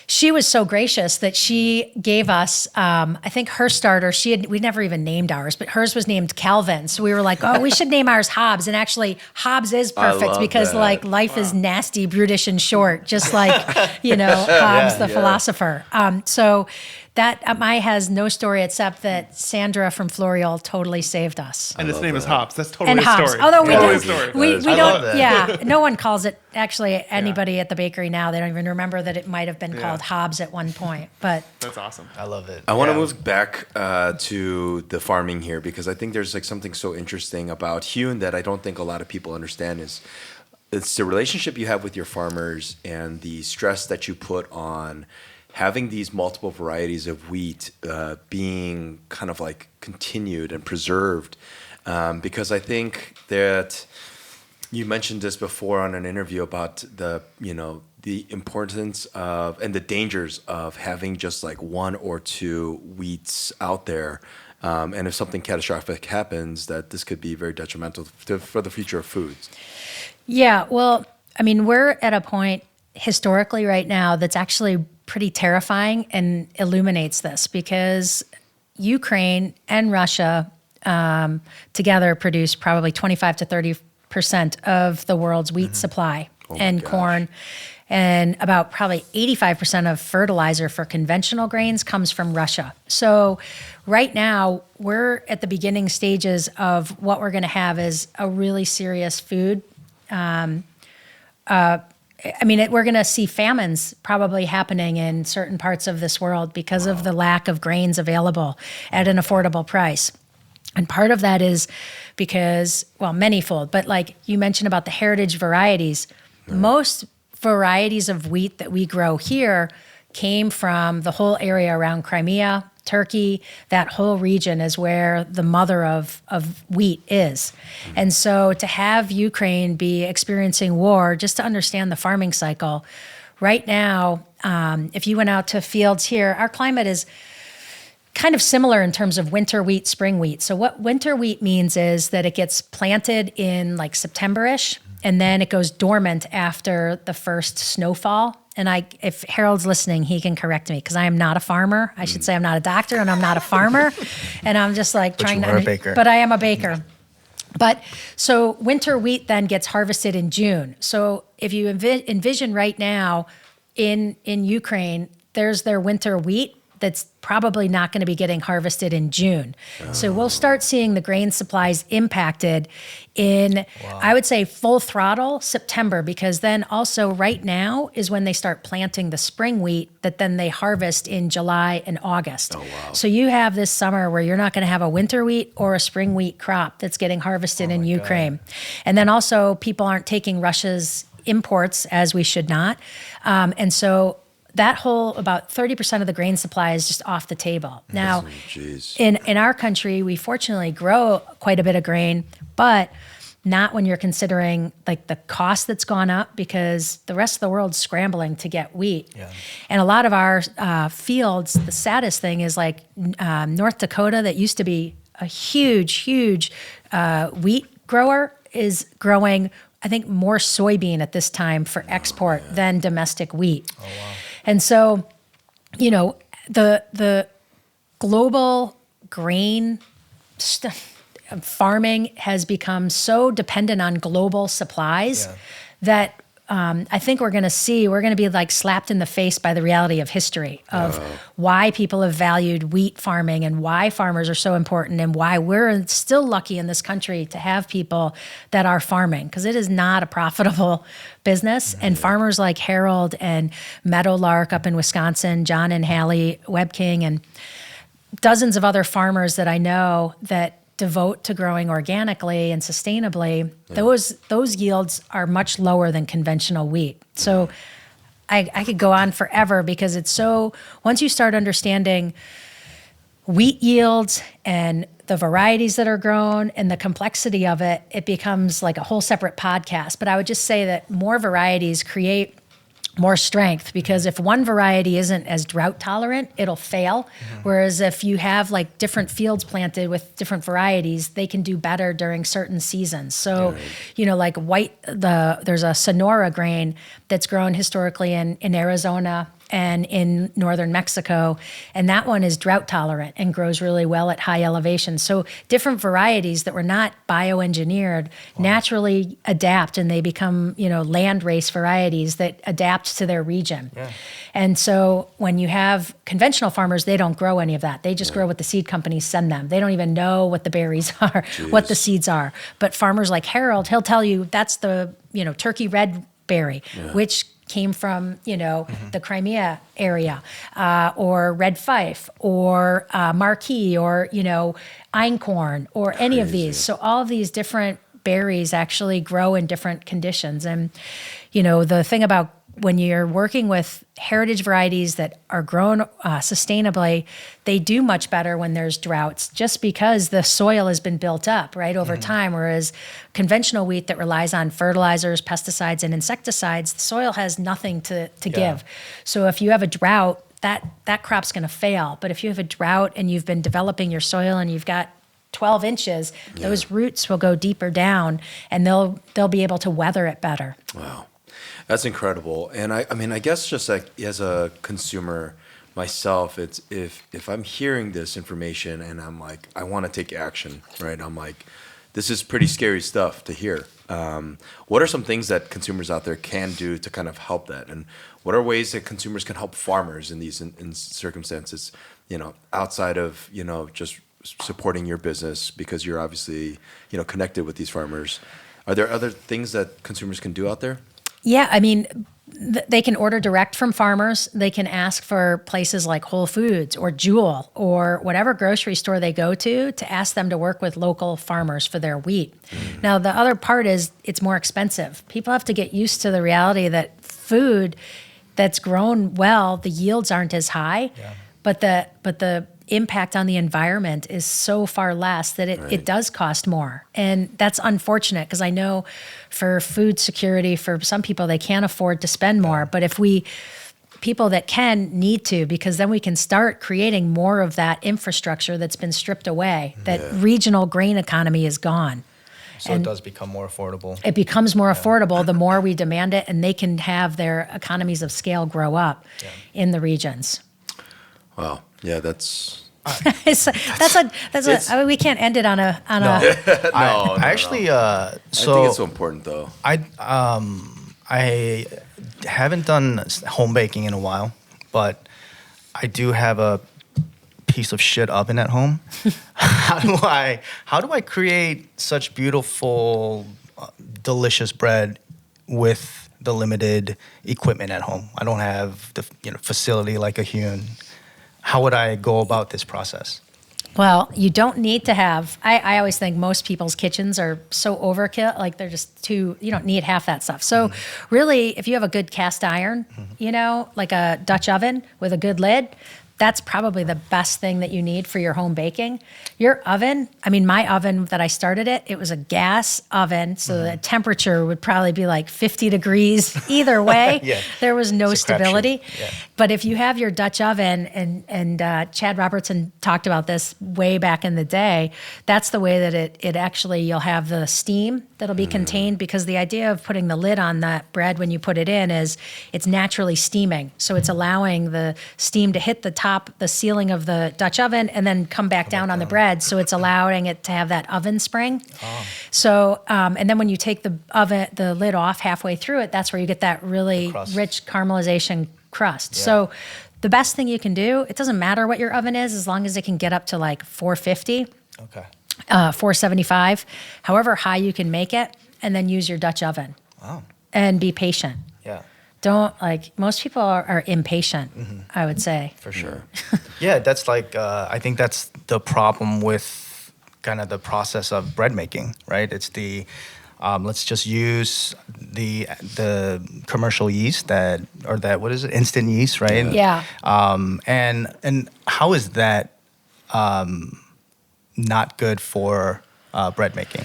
she was so gracious that she gave us, I think her starter, we never even named ours, but hers was named Calvin. So we were like, oh, we should name ours Hobbs. And actually Hobbs is perfect love because that. like life is nasty, brutish, and short, just like, Hobbs the philosopher. So that has no story except that Sandra from Florial totally saved us. And his name is Hobbs. That's totally And a Hobbs. story. Although we Totally a don't, story. we I love don't, that. yeah, no one calls it, actually, anybody at the bakery now, they don't even remember that it might have been called Hobbs at one point. But That's awesome. I love it. I want to Yeah. move back to the farming here because I think there's like something so interesting about Hewn that I don't think a lot of people understand is it's the relationship you have with your farmers and the stress that you put on having these multiple varieties of wheat being kind of like continued and preserved. Because I think that you mentioned this before on an interview about the importance of and the dangers of having just like one or two wheats out there. And if something catastrophic happens, that this could be very detrimental for the future of foods. yeah, well, I mean, we're at a point historically right now that's actually pretty terrifying and illuminates this because Ukraine and Russia together produce probably 25 to 30% of the world's wheat supply and gosh. corn. And about probably 85% of fertilizer for conventional grains comes from Russia. So right now, we're at the beginning stages of what we're going to have is a really serious food. We're going to see famines probably happening in certain parts of this world because of the lack of grains available at an affordable price. And part of that is because, well, manyfold, but like you mentioned about the heritage varieties, most varieties of wheat that we grow here came from the whole area around Crimea, Turkey. That whole region is where the mother of wheat is. And so to have Ukraine be experiencing war, just to understand the farming cycle, right now, if you went out to fields here, our climate is kind of similar in terms of winter wheat, spring wheat. So what winter wheat means is that it gets planted in like September-ish, and then it goes dormant after the first snowfall. And if Harold's listening, he can correct me because I am not a farmer. I should say I'm not a doctor and I'm not a farmer. And I'm just like trying you to, are a baker. But I am a baker. But so winter wheat then gets harvested in June. So if you envision right now in Ukraine, there's their winter wheat that's probably not going to be getting harvested in June. So we'll start seeing the grain supplies impacted in, I would say, full throttle September, because then also right now is when they start planting the spring wheat that then they harvest in July and August. Oh, wow. So you have this summer where you're not going to have a winter wheat or a spring wheat crop that's getting harvested in Ukraine. And then also people aren't taking Russia's imports as we should not. And so that whole about 30% of the grain supply is just off the table. Now, Jeez. in our country, we fortunately grow quite a bit of grain, but not when you're considering like the cost that's gone up because the rest of the world's scrambling to get wheat. Yeah. And a lot of our fields, the saddest thing is like North Dakota that used to be a huge wheat grower is growing, I think, more soybean at this time for export than domestic wheat. Oh, wow. And so, the global grain farming has become so dependent on global supplies that I think we're going to be like slapped in the face by the reality of history of why people have valued wheat farming and why farmers are so important and why we're still lucky in this country to have people that are farming because it is not a profitable business. And farmers like Harold and Meadowlark up in Wisconsin, John and Hallie Webking, and dozens of other farmers that I know that devote to growing organically and sustainably, those yields are much lower than conventional wheat. So I could go on forever because it's so, once you start understanding wheat yields and the varieties that are grown and the complexity of it, it becomes like a whole separate podcast. But I would just say that more varieties create more strength because if one variety isn't as drought tolerant, it'll fail. Whereas if you have like different fields planted with different varieties, they can do better during certain seasons. So, like there's a Sonora grain that's grown historically in Arizona and in northern Mexico, and that one is drought tolerant and grows really well at high elevation. So different varieties that were not bioengineered naturally adapt, and they become land race varieties that adapt to their region. And so when you have conventional farmers, they don't grow any of that. They just grow what the seed companies send them. They don't even know what the berries are, what the seeds are. But farmers like Harold, he'll tell you that's the turkey red berry, which came from, the Crimea area, or red fife, or marquee, or, einkorn, or any of these. So all of these different berries actually grow in different conditions. And, the thing about when you're working with heritage varieties that are grown sustainably, they do much better when there's droughts just because the soil has been built up, right, over time. Whereas conventional wheat that relies on fertilizers, pesticides, and insecticides, the soil has nothing to give. So if you have a drought, that crop's going to fail. But if you have a drought and you've been developing your soil and you've got 12 inches, those roots will go deeper down and they'll be able to weather it better. Wow. That's incredible. And I mean, I guess just like as a consumer myself, it's if I'm hearing this information and I'm like, I want to take action, right? I'm like, this is pretty scary stuff to hear. What are some things that consumers out there can do to kind of help that? And what are ways that consumers can help farmers in these in circumstances, outside of, just supporting your business because you're obviously, connected with these farmers. Are there other things that consumers can do out there? Yeah, I mean, they can order direct from farmers. They can ask for places like Whole Foods or Jewel or whatever grocery store they go to ask them to work with local farmers for their wheat. Now, the other part is it's more expensive. People have to get used to the reality that food that's grown well, the yields aren't as high, but the impact on the environment is so far less that it does cost more. And that's unfortunate because I know for food security, for some people, they can't afford to spend more. But if people that can need to, because then we can start creating more of that infrastructure that's been stripped away, that regional grain economy is gone. So it does become more affordable. It becomes more affordable the more we demand it, and they can have their economies of scale grow up in the regions. Wow. Yeah, that's. I mean, we can't end it on a. I actually. I think it's so important, though. I haven't done home baking in a while, but I do have a piece of shit oven at home. How do I create such beautiful, delicious bread with the limited equipment at home? I don't have the facility like a Hewn. How would I go about this process? Well, you don't need to have, I always think most people's kitchens are so overkill, like they're just too, you don't need half that stuff. So really, if you have a good cast iron, like a Dutch oven with a good lid, that's probably the best thing that you need for your home baking. Your oven, I mean, my oven that I started it was a gas oven. So the temperature would probably be like 50 degrees either way. Yeah. There was no It's a crapshoot. stability. Yeah. But if you have your Dutch oven, and Chad Robertson talked about this way back in the day, that's the way that it actually, you'll have the steam that'll be contained, because the idea of putting the lid on that bread when you put it in is it's naturally steaming. So it's allowing the steam to hit the top, the ceiling of the Dutch oven, and then come back down on the bread. So it's allowing it to have that oven spring. So, and then when you take the lid off halfway through it, that's where you get that really crust. rich caramelization crust. So the best thing you can do, it doesn't matter what your oven is, as long as it can get up to like 450, Okay. 475, however high you can make it, and then use your Dutch oven. Wow. And be patient. Yeah. Don't, like, most people are impatient, I would say. For sure. Yeah, that's like, I think that's the problem with kind of the process of bread making, right? It's the, let's just use the commercial yeast what is it? Instant yeast, right? Yeah. And how is that not good for bread making?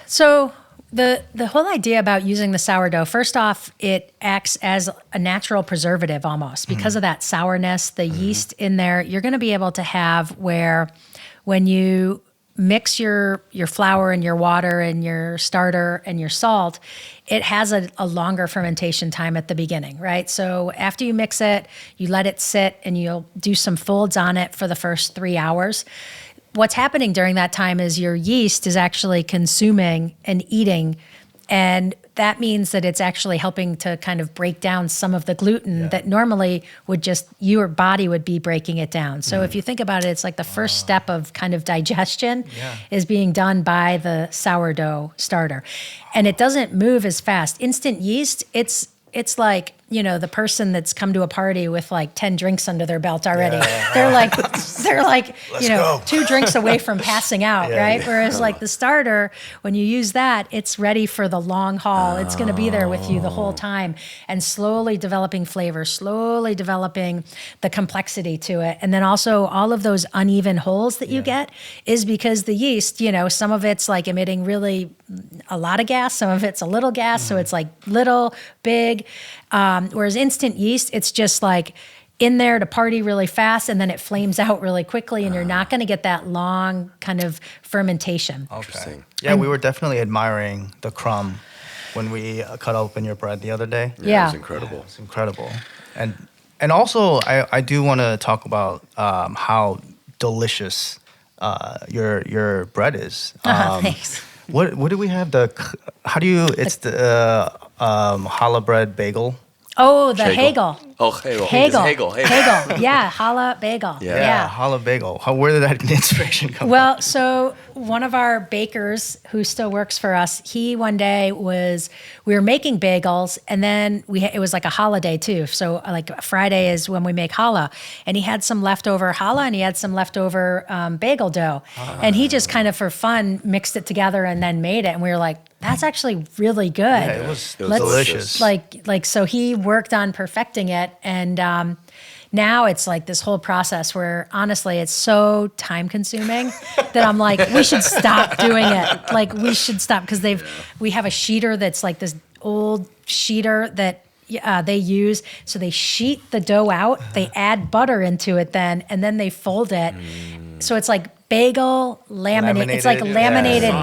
So the whole idea about using the sourdough, first off, it acts as a natural preservative almost because of that sourness, the yeast in there. You're going to be able to have where when you mix your flour and your water and your starter and your salt, it has a longer fermentation time at the beginning, right? So after you mix it, you let it sit and you'll do some folds on it for the first 3 hours. What's happening during that time is your yeast is actually consuming and eating, and that means that it's actually helping to kind of break down some of the gluten that normally your body would be breaking it down. So if you think about it, it's like the first step of kind of digestion is being done by the sourdough starter. And it doesn't move as fast. Instant yeast, it's like, the person that's come to a party with like 10 drinks under their belt already. They're like, Let's go. 2 drinks away from passing out, right? Yeah. Whereas like the starter, when you use that, it's ready for the long haul. It's going to be there with you the whole time, and slowly developing flavor, slowly developing the complexity to it. And then also all of those uneven holes that you get is because the yeast, some of it's like emitting really a lot of gas, some of it's a little gas. So it's like little, big. Whereas instant yeast, it's just like in there to party really fast, and then it flames out really quickly, and you're not going to get that long kind of fermentation. Okay. Yeah, we were definitely admiring the crumb when we cut open your bread the other day. It Yeah. was incredible. It's incredible. And also, I do want to talk about how delicious your bread is. Thanks. What do we have? It's the challah bread bagel. Oh, the Hagel. Hagel. Oh, Hagel. Hagel. Hagel. Yeah, challah bagel. Yeah. Challah bagel. Where did that inspiration come Well, so one of our bakers who still works for us, we were making bagels, and then it was like a holiday too. So like Friday is when we make challah, and he had some leftover challah and he had some leftover bagel dough, and he just kind of for fun mixed it together and then made it, and we were like, that's actually really good. Yeah, it was delicious. Like so he worked on perfecting it, and now it's like this whole process where honestly it's so time consuming that I'm like, we should stop doing it. Like we should stop, because we have a sheeter that's like this old sheeter that they use. So they sheet the dough out, they add butter into it then, and then they fold it. So it's like bagel laminate. It's like laminated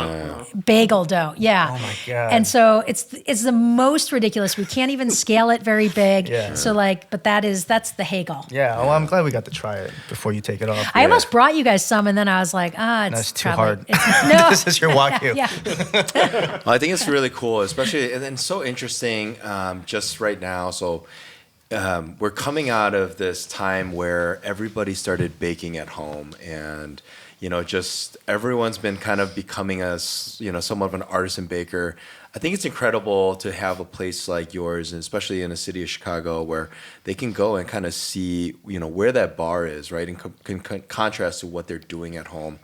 bagel dough. Yeah. Oh my God. And so it's the most ridiculous. We can't even scale it very big. Yeah. So but that's the Hagel. Yeah, well, I'm glad we got to try it before you take it off. I almost brought you guys some, and then I was like, it's That's too hard. No. This is your Wagyu. Yeah. Well, I think it's really cool, especially and so interesting just right now. So we're coming out of this time where everybody started baking at home, and just everyone's been kind of becoming somewhat of an artisan baker. I think it's incredible to have a place like yours, and especially in a city of Chicago, where they can go and kind of see, where that bar is, right? In contrast to what they're doing at home.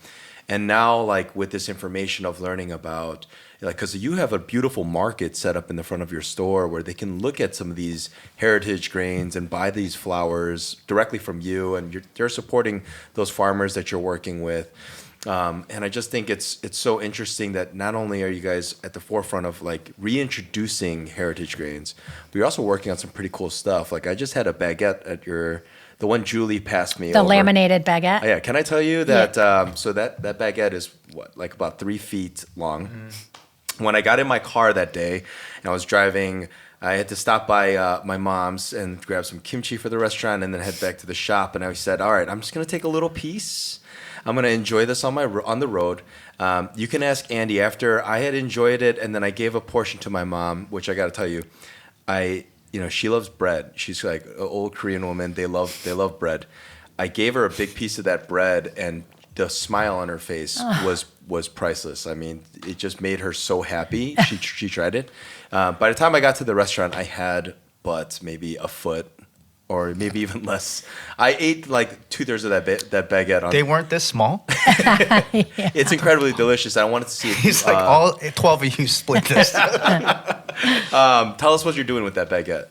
And now, like, with this information of learning about, because you have a beautiful market set up in the front of your store where they can look at some of these heritage grains and buy these flours directly from you, and they're supporting those farmers that you're working with. And I just think it's so interesting that not only are you guys at the forefront of like reintroducing heritage grains, but you're also working on some pretty cool stuff. Like I just had a baguette at the one Julie passed me. The over. laminated baguette. Oh, yeah, can I tell you that? So that baguette is like about 3 feet long. Mm-hmm. When I got in my car that day and I was driving, I had to stop by my mom's and grab some kimchi for the restaurant and then head back to the shop. And I said, all right, I'm just gonna take a little piece. I'm gonna enjoy this on the road. You can ask Andy. After I had enjoyed it, and then I gave a portion to my mom, which I got to tell you, she loves bread. She's like an old Korean woman. They love bread. I gave her a big piece of that bread, and the smile on her face was priceless. I mean, it just made her so happy. She tried it. By the time I got to the restaurant, I had but maybe a foot. Or maybe even less. I ate like 2/3 of that baguette. They weren't this small. It's incredibly delicious. I wanted to see it. He's like, all 12 of you split this. Tell us what you're doing with that baguette.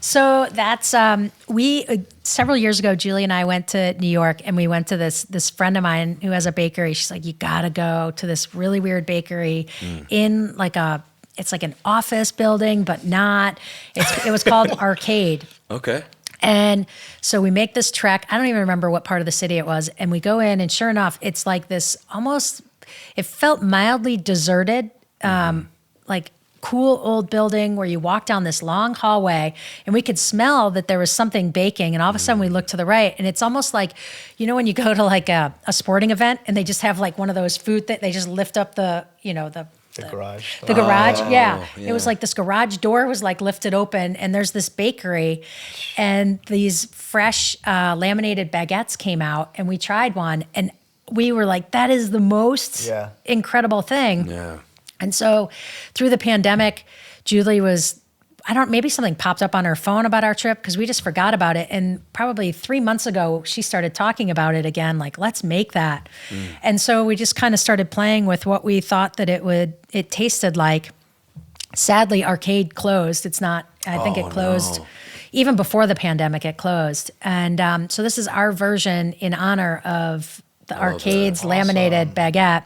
So that's several years ago, Julie and I went to New York, and we went to this friend of mine who has a bakery. She's like, you gotta go to this really weird bakery in it's like an office building, but not. It was called Arcade. Okay. And so we make this trek. I don't even remember what part of the city it was. And we go in, and sure enough, it's like this it felt mildly deserted, like cool old building where you walk down this long hallway, and we could smell that there was something baking. And all of a sudden we look to the right, and it's almost like, when you go to like a sporting event and they just have like one of those food that they just lift up the garage. The garage, yeah. It was like this garage door was like lifted open, and there's this bakery, and these fresh laminated baguettes came out, and we tried one, and we were like, that is the most incredible thing. Yeah. And so through the pandemic, Julie maybe something popped up on her phone about our trip because we just forgot about it. And probably 3 months ago, she started talking about it again, like, let's make that. And so we just kind of started playing with what we thought that it tasted like. Sadly, Arcade closed. I think it closed. No. Even before the pandemic, it closed. And so this is our version in honor of the Arcade's laminated baguette.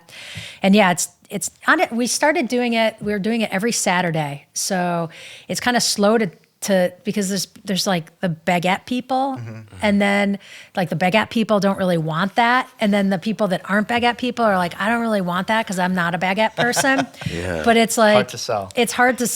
And yeah, it's on it. We started doing it. We were doing it every Saturday. So it's kind of slow to because there's like the baguette people, and then like the baguette people don't really want that, and then the people that aren't baguette people are like, I don't really want that because I'm not a baguette person. But it's like hard to sell. It's hard to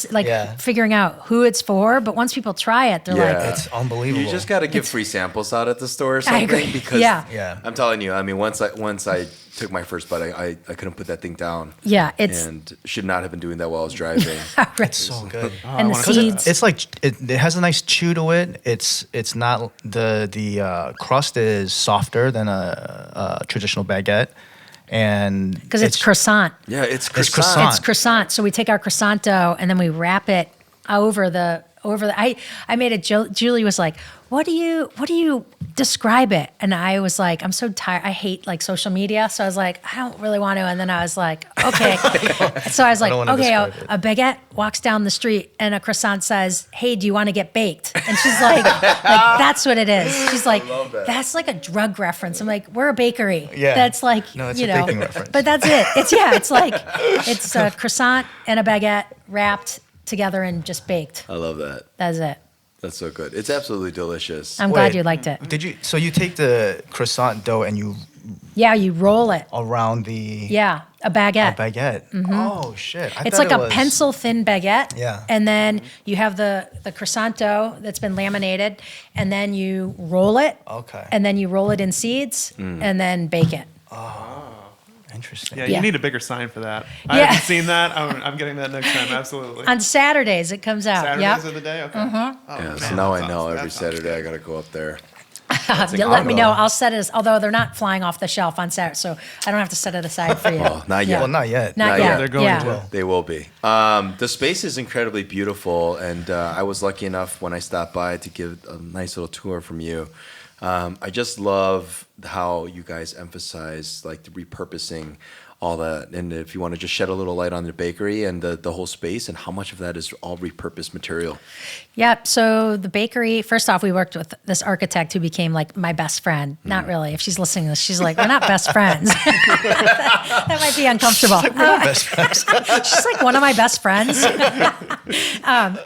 figuring out who it's for. But once people try it, they're like, it's unbelievable. You just got to give free samples out at the store or something. I agree. Because I'm telling you, I mean, once I took my first bite, I couldn't put that thing down. Yeah, and should not have been doing that while I was driving. It's so good. And the seeds. It's like it has a nice chew to it. It's not the crust is softer than a traditional baguette, and because it's croissant. Yeah, it's croissant. It's croissant. So we take our croissant dough and then we wrap it over the. I made it. Julie was like, what do you describe it? And I was like, I'm so tired. I hate like social media. So I was like, I don't really want to. And then I was like, okay. So I was like, okay, a baguette walks down the street and a croissant says, hey, do you want to get baked? And she's like that's what it is. She's like, that's like a drug reference. I'm like, we're a bakery. Yeah. That's like, no, it's a baking reference. But that's it. It's a croissant and a baguette wrapped together and just baked. I love that. That's it. That's so good. It's absolutely delicious. I'm glad you liked it. So you take the croissant dough and you you roll it around the a baguette. A baguette. Mm-hmm. Oh shit! It's like a pencil thin baguette. Yeah. And then you have the croissant dough that's been laminated, and then you roll it. Okay. And then you roll it in seeds, and then bake it. Interesting. Yeah, you need a bigger sign for that. I haven't seen that. I'm getting that next time. Absolutely. On Saturdays it comes out. Saturdays of the day. Okay. Mm-hmm. Oh, yeah, man, so now I that know sounds- every that sounds Saturday I good. got to go up there. Let me know. I'll set it. Although they're not flying off the shelf on Saturday, so I don't have to set it aside for you. Oh, not yet. Well, not yet. Not Not yet. yet. They're going to. They will be. The space is incredibly beautiful, and I was lucky enough when I stopped by to give a nice little tour from you. I just love how you guys emphasize like the repurposing all that, and if you want to just shed a little light on the bakery and the whole space and how much of that is all repurposed material. Yep. So the bakery, first off, we worked with this architect who became like my best friend. Not really. If she's listening to this, she's like, we're not best friends. that might be uncomfortable. We're not best friends. She's like one of my best friends.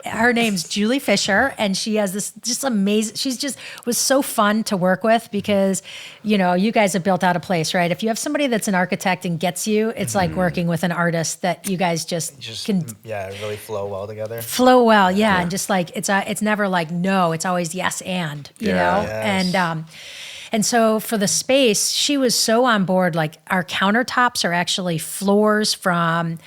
Her name's Julie Fisher, and she has this just amazing, she's just was so fun to work with because, you know, you guys have built out a place, right? If you have somebody that's an architect and gets you, it's like working with an artist that you guys just can really flow well together. flow well, yeah, and just like it's never like no, it's always yes and you know, Yes. and so for the space, she was so on board. Like our countertops are actually floors from.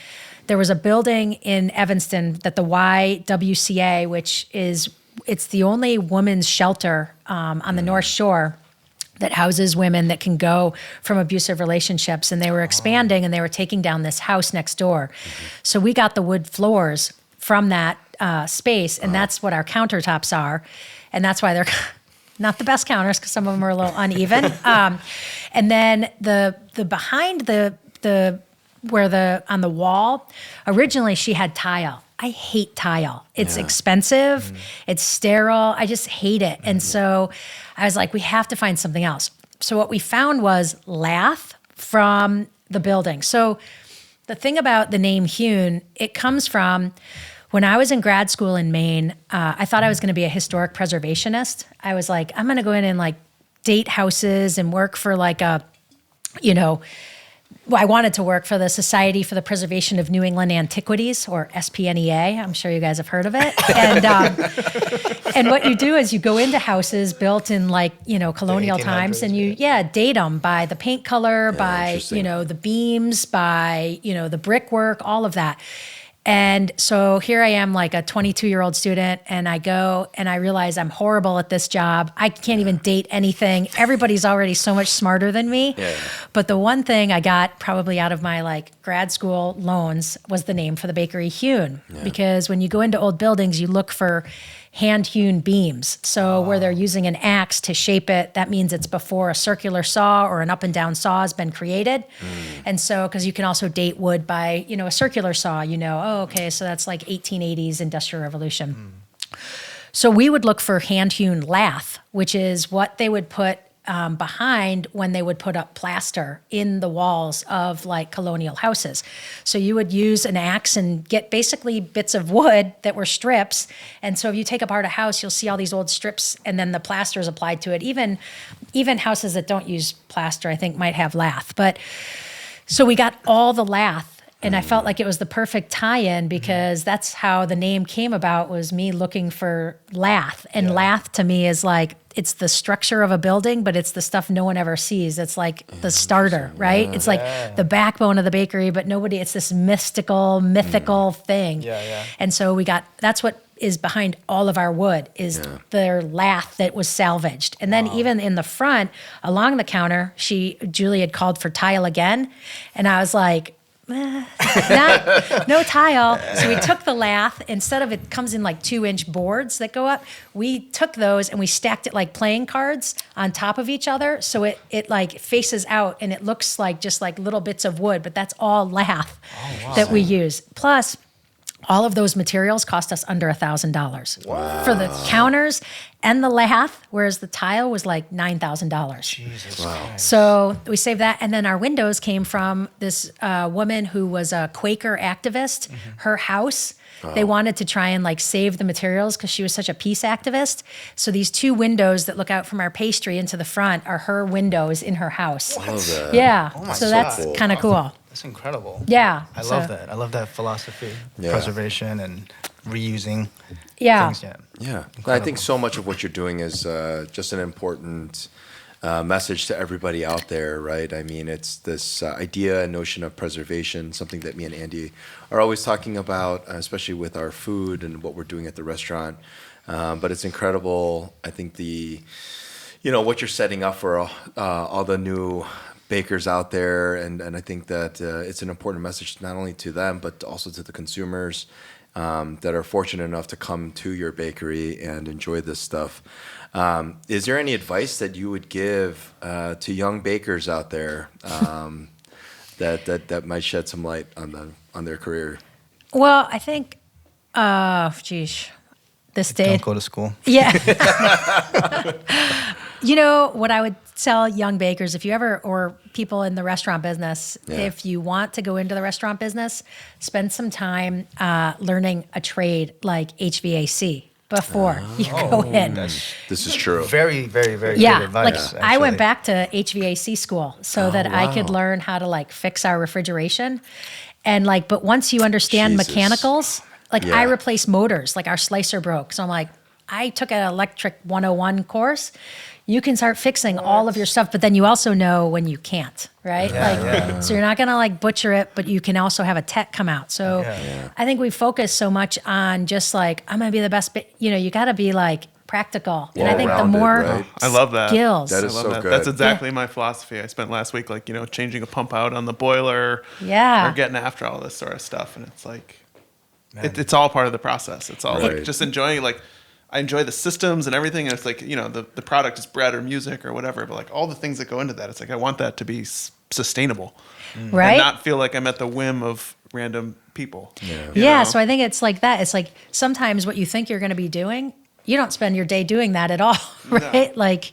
There was a building in Evanston that the YWCA, which is it's the only women's shelter on the North Shore that houses women that can go from abusive relationships. And they were expanding and they were taking down this house next door. So we got the wood floors from that space, and that's what our countertops are. And that's why they're not the best counters because some of them are a little uneven. And then the behind the where the on the wall, originally she had tile. I hate tile. It's expensive. It's sterile. I just hate it. And so I was like, we have to find something else. So what we found was lath from the building. So the thing about the name Hewn, it comes from when I was in grad school in Maine, I thought I was going to be a historic preservationist. I was like, I'm going to go in and like date houses and work for like a, you know, well, I wanted to work for the Society for the Preservation of New England Antiquities, or SPNEA. I'm sure you guys have heard of it. And what you do is you go into houses built in like, you know, colonial times, and you, date them by the paint color, by, you know, the beams, by, you know, the brickwork, all of that. And so here I am, like a 22-year-old student, and I go and I realize I'm horrible at this job. I can't even date anything. Everybody's already so much smarter than me. Yeah. But the one thing I got probably out of my like grad school loans was the name for the bakery, Hewn. Yeah. Because when you go into old buildings, you look for hand-hewn beams. So where they're using an axe to shape it, that means it's before a circular saw or an up and down saw has been created. And so, because you can also date wood by, you know, a circular saw, you know, oh, okay, so that's like 1880s Industrial Revolution. So we would look for hand-hewn lath, which is what they would put behind when they would put up plaster in the walls of like colonial houses. So you would use an axe and get basically bits of wood that were strips. And so if you take apart a house, you'll see all these old strips and then the plaster is applied to it. Even houses that don't use plaster, I think, might have lath. But so we got all the lath. And I felt like it was the perfect tie-in because that's how the name came about, was me looking for lath. And lath to me is like, it's the structure of a building, but it's the stuff no one ever sees. It's like the starter, right? It's like the backbone of the bakery, but it's this mythical thing. And so that's what is behind all of our wood is their lath that was salvaged. And then even in the front, along the counter, Julie had called for tile again. And I was like, no tile. So we took the lath. Instead of it comes in like 2-inch boards that go up, we took those and we stacked it like playing cards on top of each other. So it like faces out and it looks like just like little bits of wood, but that's all lath that we use. Plus, all of those materials cost us under $1,000 for the counters and the lath, whereas the tile was like $9,000. Jesus Christ. So we saved that. And then our windows came from this woman who was a Quaker activist. Her house, they wanted to try and like save the materials because she was such a peace activist. So these 2 windows that look out from our pastry into the front are her windows in her house. What? Yeah. Oh my so that's God. kind of cool. That's incredible. Yeah. I love that. I love that philosophy, preservation and reusing things. Yeah. I think so much of what you're doing is just an important message to everybody out there, right? I mean, it's this idea and notion of preservation, something that me and Andy are always talking about, especially with our food and what we're doing at the restaurant. But it's incredible. I think what you're setting up for all the new bakers out there, and I think that it's an important message not only to them but also to the consumers that are fortunate enough to come to your bakery and enjoy this stuff. Is there any advice that you would give to young bakers out there that might shed some light on their career? Well, I think, this day. Don't go to school. Yeah. What I would tell young bakers, if you ever, or people in the restaurant business, if you want to go into the restaurant business, spend some time learning a trade like HVAC before you go in. This is true. Very, very, very good Yeah, advice. I went back to HVAC school so that I could learn how to fix our refrigeration. And but once you understand Jesus. mechanicals, Yeah. I replaced motors, our slicer broke. So I'm I took an electric 101 course. You can start fixing all of your stuff, but then you also know when you can't, right? So you're not gonna butcher it, but you can also have a tech come out. So I think we focus so much on just I'm gonna be the best, you gotta be practical. And I think the Well-rounded, more right? I love that. skills. That I is love so that. good. That's exactly my philosophy. I spent last week, changing a pump out on the boiler, Yeah. or getting after all this sort of stuff, and it's it's all part of the process. It's all Right. just enjoying. I enjoy the systems and everything, and it's the product is bread or music or whatever, but all the things that go into that, it's I want that to be sustainable, Right? and not feel like I'm at the whim of random people. Yeah, so I think it's that. It's sometimes what you think you're going to be doing, you don't spend your day doing that at all, right?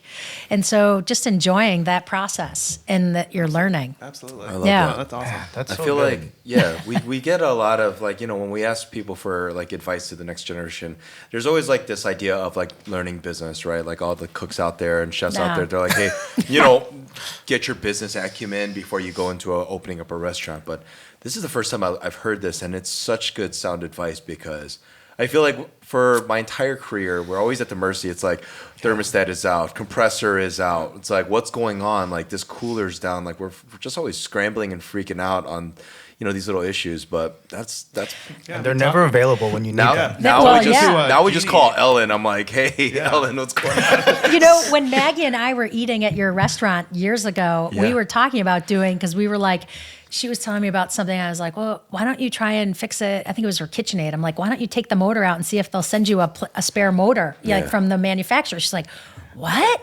And so just enjoying that process and that you're learning. Absolutely. I love Yeah. that. That's awesome. That's I so feel good. we get a lot of when we ask people for advice to the next generation, there's always this idea of learning business, right? All the cooks out there and chefs out Nah. there, they're hey, get your business acumen before you go into opening up a restaurant. But this is the first time I've heard this, and it's such good sound advice because I feel for my entire career, we're always at the mercy. It's thermostat is out, compressor is out. It's what's going on? This cooler's down. We're just always scrambling and freaking out on, these little issues. But that's And they're never available when you need now. them. Now Well, we just yeah. now we just call Ellen. I'm hey, Ellen, what's going on? When Maggie and I were eating at your restaurant years ago, we Yeah. were talking about because we were she was telling me about something. I was well, why don't you try and fix it? I think it was her KitchenAid. I'm why don't you take the motor out and see if they'll send you a spare motor from the manufacturer? She's what?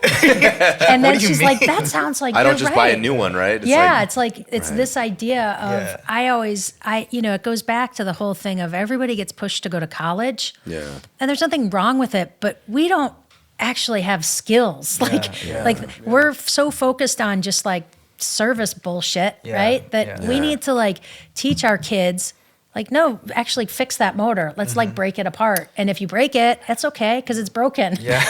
And then do you she's mean? that sounds I don't just buy a new one, right? It's It's this idea of it goes back to the whole thing of everybody gets pushed to go to college. Yeah. And there's nothing wrong with it, but we don't actually have skills. We're so focused on just service bullshit, right? That we need to teach our kids no, actually fix that motor. Let's break it apart. And if you break it, that's okay because it's broken. Yeah.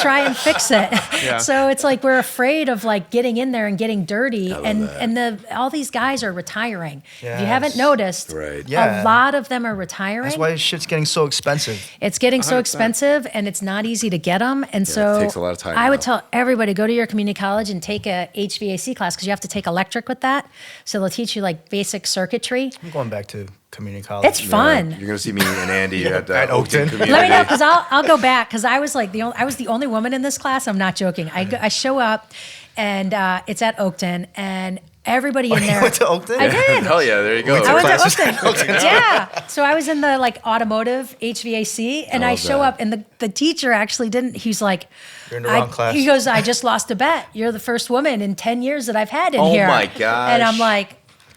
Try and fix it. Yeah. So it's we're afraid of getting in there and getting dirty. And all these guys are retiring. If you haven't Yes. noticed, Right. Yeah. a lot of them are retiring. That's why shit's getting so expensive. It's getting so 100%. expensive and it's not easy to get them. And so it takes a lot of time I would now. tell everybody, go to your community college and take a HVAC class because you have to take electric with that. So they'll teach you basic circuitry. I'm going back to community college. It's fun. You're gonna see me and Andy at At Oakton. Community. Let me know because I'll go back because I was the only woman in this class. I'm not joking. I show up and it's at Oakton and everybody in You there. went to Oakton? I did. Hell yeah, there you go. I went to classes. Oakton. Yeah. So I was in the automotive HVAC and I love show that. up and the teacher actually didn't, he's You're in the wrong class. He goes, I just lost a bet. You're the first woman in 10 years that I've had in Oh here. my gosh. And I'm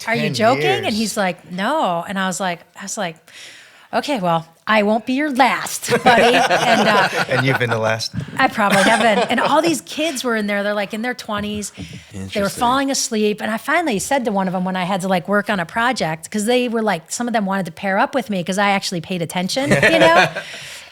are you 10 joking? years. And he's no. And I was okay, well, I won't be your last, buddy. And And you've been the last. I probably haven't. And all these kids were in there. They're in their 20s. They were Interesting. falling asleep. And I finally said to one of them when I had to work on a project, because they were some of them wanted to pair up with me because I actually paid attention,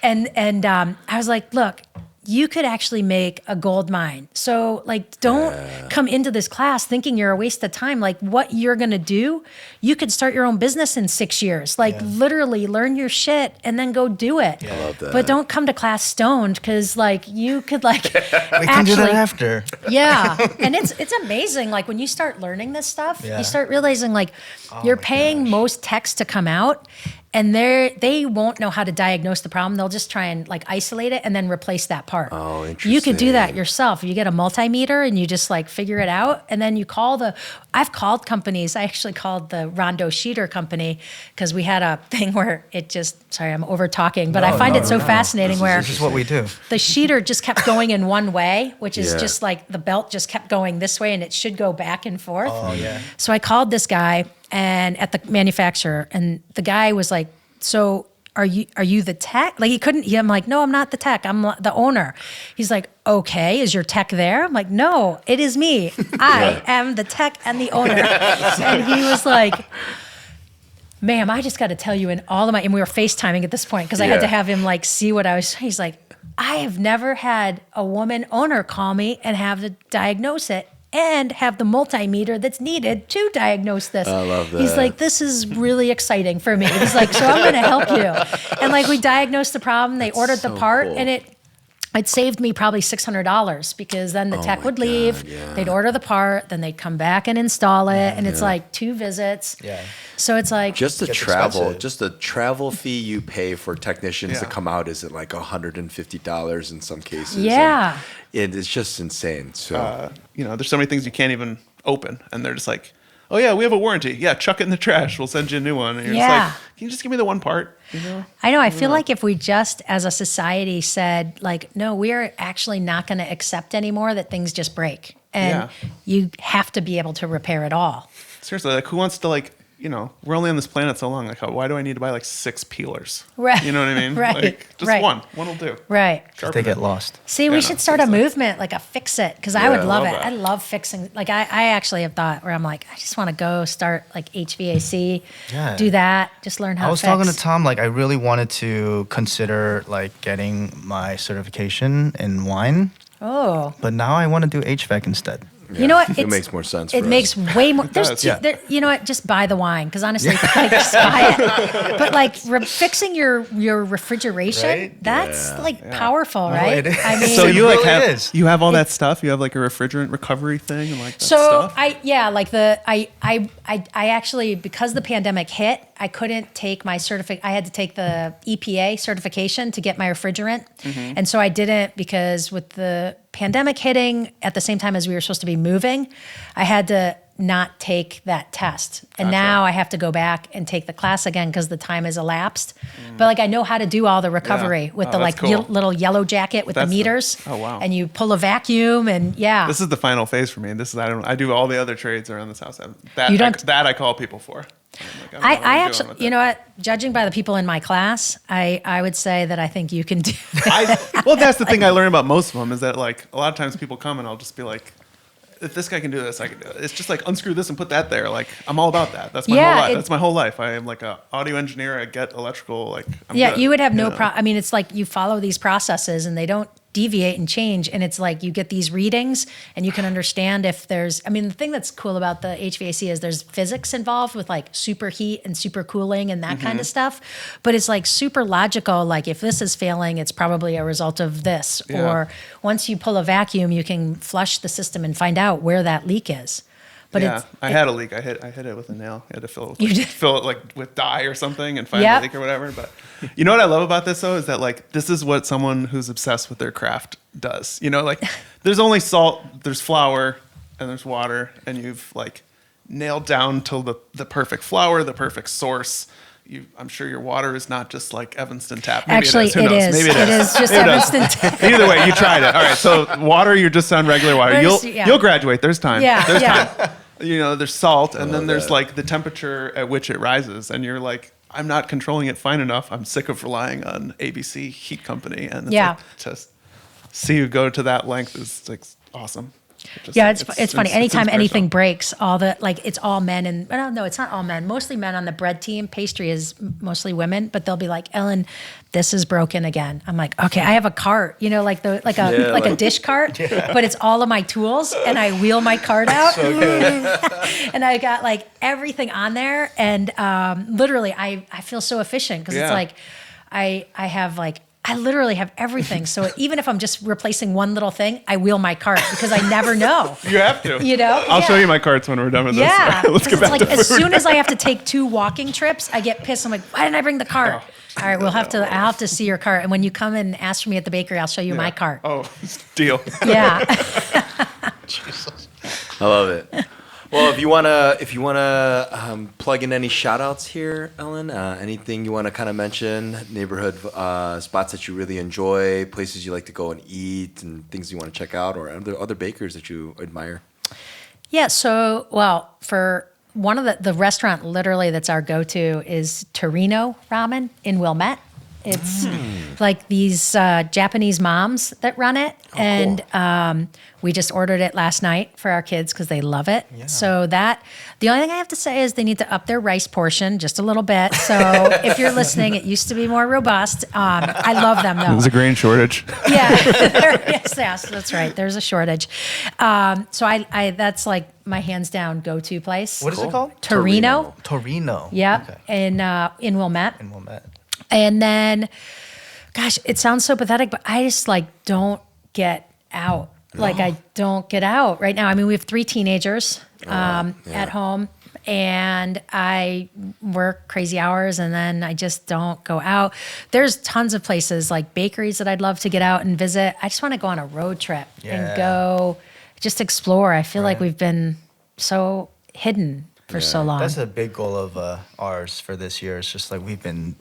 And I was look, you could actually make a gold mine. So don't come into this class thinking you're a waste of time. What you're going to do, you could start your own business in 6 years. Literally learn your shit and then go do it. I love that. But don't come to class stoned because you could We can do that after. yeah. And it's amazing. When you start learning this stuff, Yeah. you start realizing you're my paying gosh. most techs to come out and they won't know how to diagnose the problem. They'll just try and like isolate it and then replace that part. Oh, interesting. You could do that yourself. You get a multimeter and you just like figure it out, and then you call I've called companies. I actually called the Rondo Sheeter company because we had a thing where sorry, I'm over talking, but I find it so fascinating where This is what we do. the sheeter just kept going in one way, which is just like the belt just kept going this way and it should go back and forth. Oh, yeah. So I called this guy and at the manufacturer, and the guy was like, so are you the tech? Like I'm like, no, I'm not the tech. I'm the owner. He's like, okay, is your tech there? I'm like, no, it is me. I am the tech and the owner. And he was like, ma'am, I just got to tell you and we were FaceTiming at this point because I had to have him like see what I was, he's like, I have never had a woman owner call me and have to diagnose it and have the multimeter that's needed to diagnose this. I love that. He's like, this is really exciting for me. He's like, so I'm going to help you. And like we diagnosed the problem, they ordered the part, cool. and it saved me probably $600 because then the tech would leave, they'd order the part, then they'd come back and install it, and it's like 2 visits. Yeah. So it's like Just the Gets travel, expensive. just the travel fee you pay for technicians to Yeah. come out is at like $150 in some cases. Yeah. And it's just insane. So There's so many things you can't even open, and they're just like, oh yeah, we have a warranty. Yeah, chuck it in the trash. We'll send you a new one. And you're just like, can you just give me the one part? I know. I feel like if we just, as a society, said like, no, we are actually not going to accept anymore that things just break, and you have to be able to repair it all. Seriously, like who wants to we're only on this planet so long. Like, why do I need to buy like 6 peelers? Right. You know what I mean? Right. Like, just Right. one. One will do. Right. They get lost. See, we should start a movement, like a fix it, because I would love love it. that. I love fixing. Like I actually have thought where I'm like, I just want to go start like HVAC, Yeah. do that, just learn how I was to fix. talking to Tom, like I really wanted to consider like getting my certification in wine, Oh, but now I want to do HVAC instead. you know what? it makes more sense. It for us. makes way more. There's does. two, you know what? Just buy the wine because honestly, like just buy it. But like fixing your refrigeration, Right? that's like powerful, right? it is. I mean, So It you like really have is. you have all that stuff. You have like a refrigerant recovery thing and like that so stuff. I actually, because the pandemic hit, I couldn't take my I had to take the EPA certification to get my refrigerant. Mm-hmm. And so I didn't because with the pandemic hitting at the same time as we were supposed to be moving, I had to not take that test. And now I have to go back and take the class again because the time has elapsed. But like I know how to do all the recovery with the that's like cool. little yellow jacket with That's the the- meters. oh, wow. And you pull a vacuum and This is the final phase for me. I do all the other trades around this house. That I call people for. I'm like, I don't know what I'm doing actually, with you it. know what? Judging by the people in my class, I would say that I think you can do. Well, that's the thing I learned about most of them is that like a lot of times people come and I'll just be like, if this guy can do this, I can do it. It's just like unscrew this and put that there. Like I'm all about that. That's my Yeah, whole life. it- That's my whole life. I am like a audio engineer. I get electrical. Like I'm Yeah, good, you would have no know? problem. I mean, it's like you follow these processes and they don't deviate and change. And it's like you get these readings and you can understand if there's, I mean, the thing that's cool about the HVAC is there's physics involved with like superheat and super cooling and that kind of stuff. But it's like super logical. Like if this is failing, it's probably a result of this. Yeah. Or once you pull a vacuum, you can flush the system and find out where that leak is. But Yeah, it's, I had a leak. I hit it with a nail. I had to fill it You with, did? fill it like with dye or something and find Yep. the leak or whatever. But you know what I love about this though is that like this is what someone who's obsessed with their craft does. You know, like there's only salt, there's flour, and there's water, and you've like nailed down till the perfect flour, the perfect source. I'm sure your water is not just like Evanston tap. Maybe actually, it is. Who knows? Maybe It is just Who knows? Evanston. Either way, you tried it. All right, so water, you're just on regular water. Yeah. You'll graduate. There's time. Yeah, There's yeah. time. You know, there's salt, and then there's that. like the temperature at which it rises, and you're like, I'm not controlling it fine enough. I'm sick of relying on ABC Heat Company, and it's Yeah. like, to see you go to that length is like awesome. Yeah, it's funny. Anytime inspirational. anything breaks, all the like, it's all men and no, it's not all men. Mostly men on the bread team. Pastry is mostly women, but they'll be like, Ellen, this is broken again. I'm like, okay, I have a cart, you know, like a dish cart, but it's all of my tools, and I wheel my cart out, and I got like everything on there, and literally, I feel so efficient because it's Yeah. like, I have like I literally have everything. So even if I'm just replacing one little thing, I wheel my cart because I never know. You have to. You know? I'll show you my carts when we're done with Yeah. this. Let's Because get it's back like to as food. soon as I have to take 2 walking trips, I get pissed. I'm like, why didn't I bring the cart? All right, I'll have to see your cart. And when you come and ask for me at the bakery, I'll show you my cart. Oh, deal. Yeah. I love it. Well, if you wanna plug in any shout outs here, Ellen, anything you want to kind of mention, neighborhood spots that you really enjoy, places you like to go and eat, and things you want to check out, or other bakers that you admire. Yeah. So, well, for one of the restaurant literally that's our go-to is Torino Ramen in Wilmette. It's like these Japanese moms that run it. And we just ordered it last night for our kids because they love it. Yeah. So the only thing I have to say is they need to up their rice portion just a little bit. So if you're listening, it used to be more robust. I love them though. There's a grain shortage. Yeah, yes, that's right. There's a shortage. So I that's like my hands down go-to place. What is it called? Torino. Torino. Yeah, Okay. in Wilmette. In Wilmette. And then, gosh, it sounds so pathetic, but I just like don't get out. Like I don't get out right now. I mean, we have 3 teenagers at home, and I work crazy hours, and then I just don't go out. There's tons of places like bakeries that I'd love to get out and visit. I just want to go on a road trip and go just explore. I feel like we've been so hidden for so long. That's a big goal of ours for this year. It's just like we've been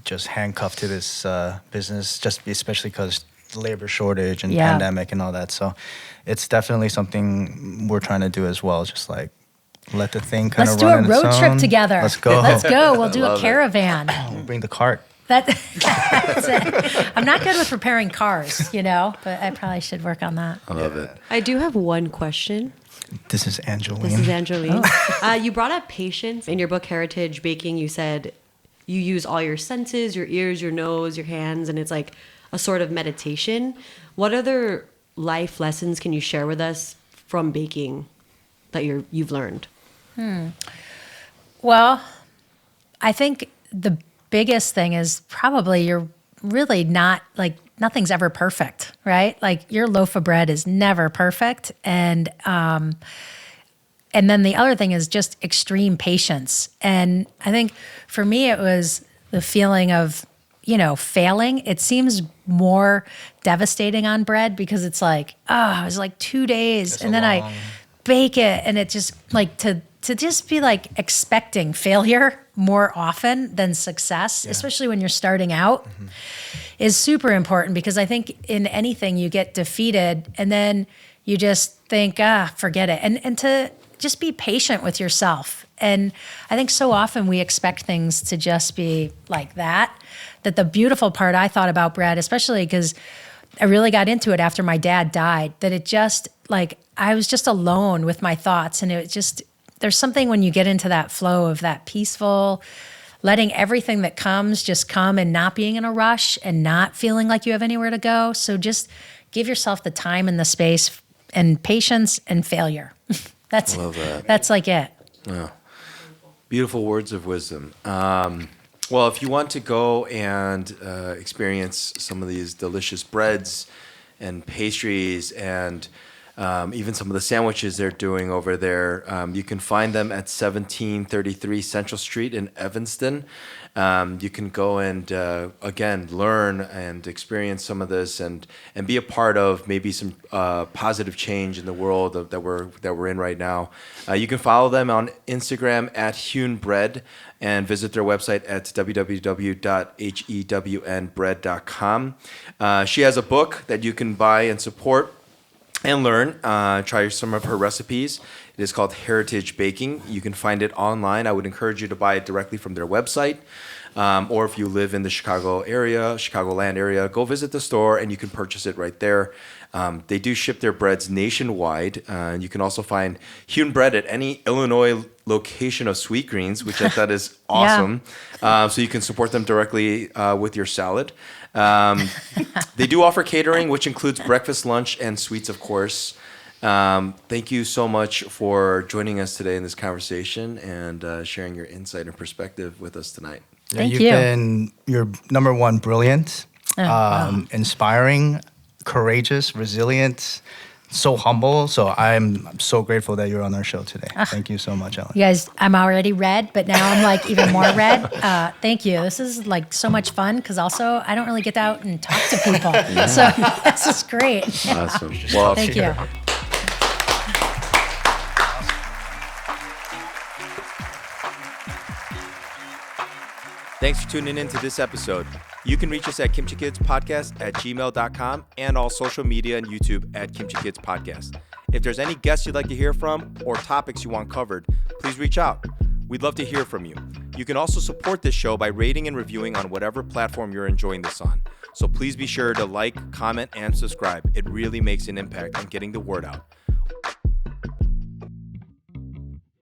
just handcuffed to this business, just especially because labor shortage and pandemic and all that. So it's definitely something we're trying to do as well. Just like let the thing kind Let's of do run a on road its trip own. together. Let's go. Let's go. We'll do a love it. caravan. We'll bring the cart. That's it. I'm not good with repairing cars, but I probably should work on that. I love it. I do have one question. This is Angeline. This is Angeline. You brought up patience. In your book, Heritage Baking, you said you use all your senses, your ears, your nose, your hands, and it's like a sort of meditation. What other life lessons can you share with us from baking that you've learned? Well, I think the biggest thing is probably you're really not like nothing's ever perfect, right? Like your loaf of bread is never perfect. And then the other thing is just extreme patience. And I think for me, it was the feeling of, failing. It seems more devastating on bread because it's like, it was like 2 days and then I bake it. And it just like to just be like expecting failure more often than success, especially when you're starting out, is super important because I think in anything you get defeated and then you just think, forget it. And to just be patient with yourself. And I think so often we expect things to just be like that the beautiful part I thought about bread, especially because I really got into it after my dad died, that it just like, I was just alone with my thoughts. And it just, there's something when you get into that flow of that peaceful, letting everything that comes just come and not being in a rush and not feeling like you have anywhere to go. So just give yourself the time and the space and patience and failure. That's Love that. That's like it. Yeah. Beautiful words of wisdom. Well, if you want to go and experience some of these delicious breads and pastries and even some of the sandwiches they're doing over there, you can find them at 1733 Central Street in Evanston. You can go and, again, learn and experience some of this and be a part of maybe some positive change in the world that we're in right now. You can follow them on Instagram at Hewn Bread and visit their website at www.hewnbread.com. She has a book that you can buy and support and learn. Try some of her recipes. It is called Heritage Baking. You can find it online. I would encourage you to buy it directly from their website. Or if you live in the Chicagoland area, go visit the store and you can purchase it right there. They do ship their breads nationwide. You can also find Hewn Bread at any Illinois location of Sweetgreens, which I thought is awesome. So you can support them directly with your salad. They do offer catering, which includes breakfast, lunch, and sweets, of course. Thank you so much for joining us today in this conversation and sharing your insight and perspective with us tonight. Thank You're number one, brilliant. inspiring, courageous, resilient, so humble. So I'm so grateful that you're on our show today. Thank you so much, Ellen. You guys, I'm already red, but now I'm like even more red. Thank you. This is like so much fun because also I don't really get out and talk to people. So this is great. Awesome. Well, Thank you. Thanks for tuning in to this episode. You can reach us at Kimchi Kids Podcast at gmail.com and all social media and YouTube at Kimchi Kids Podcast. If there's any guests you'd like to hear from or topics you want covered, please reach out. We'd love to hear from you. You can also support this show by rating and reviewing on whatever platform you're enjoying this on. So please be sure to like, comment, and subscribe. It really makes an impact on getting the word out.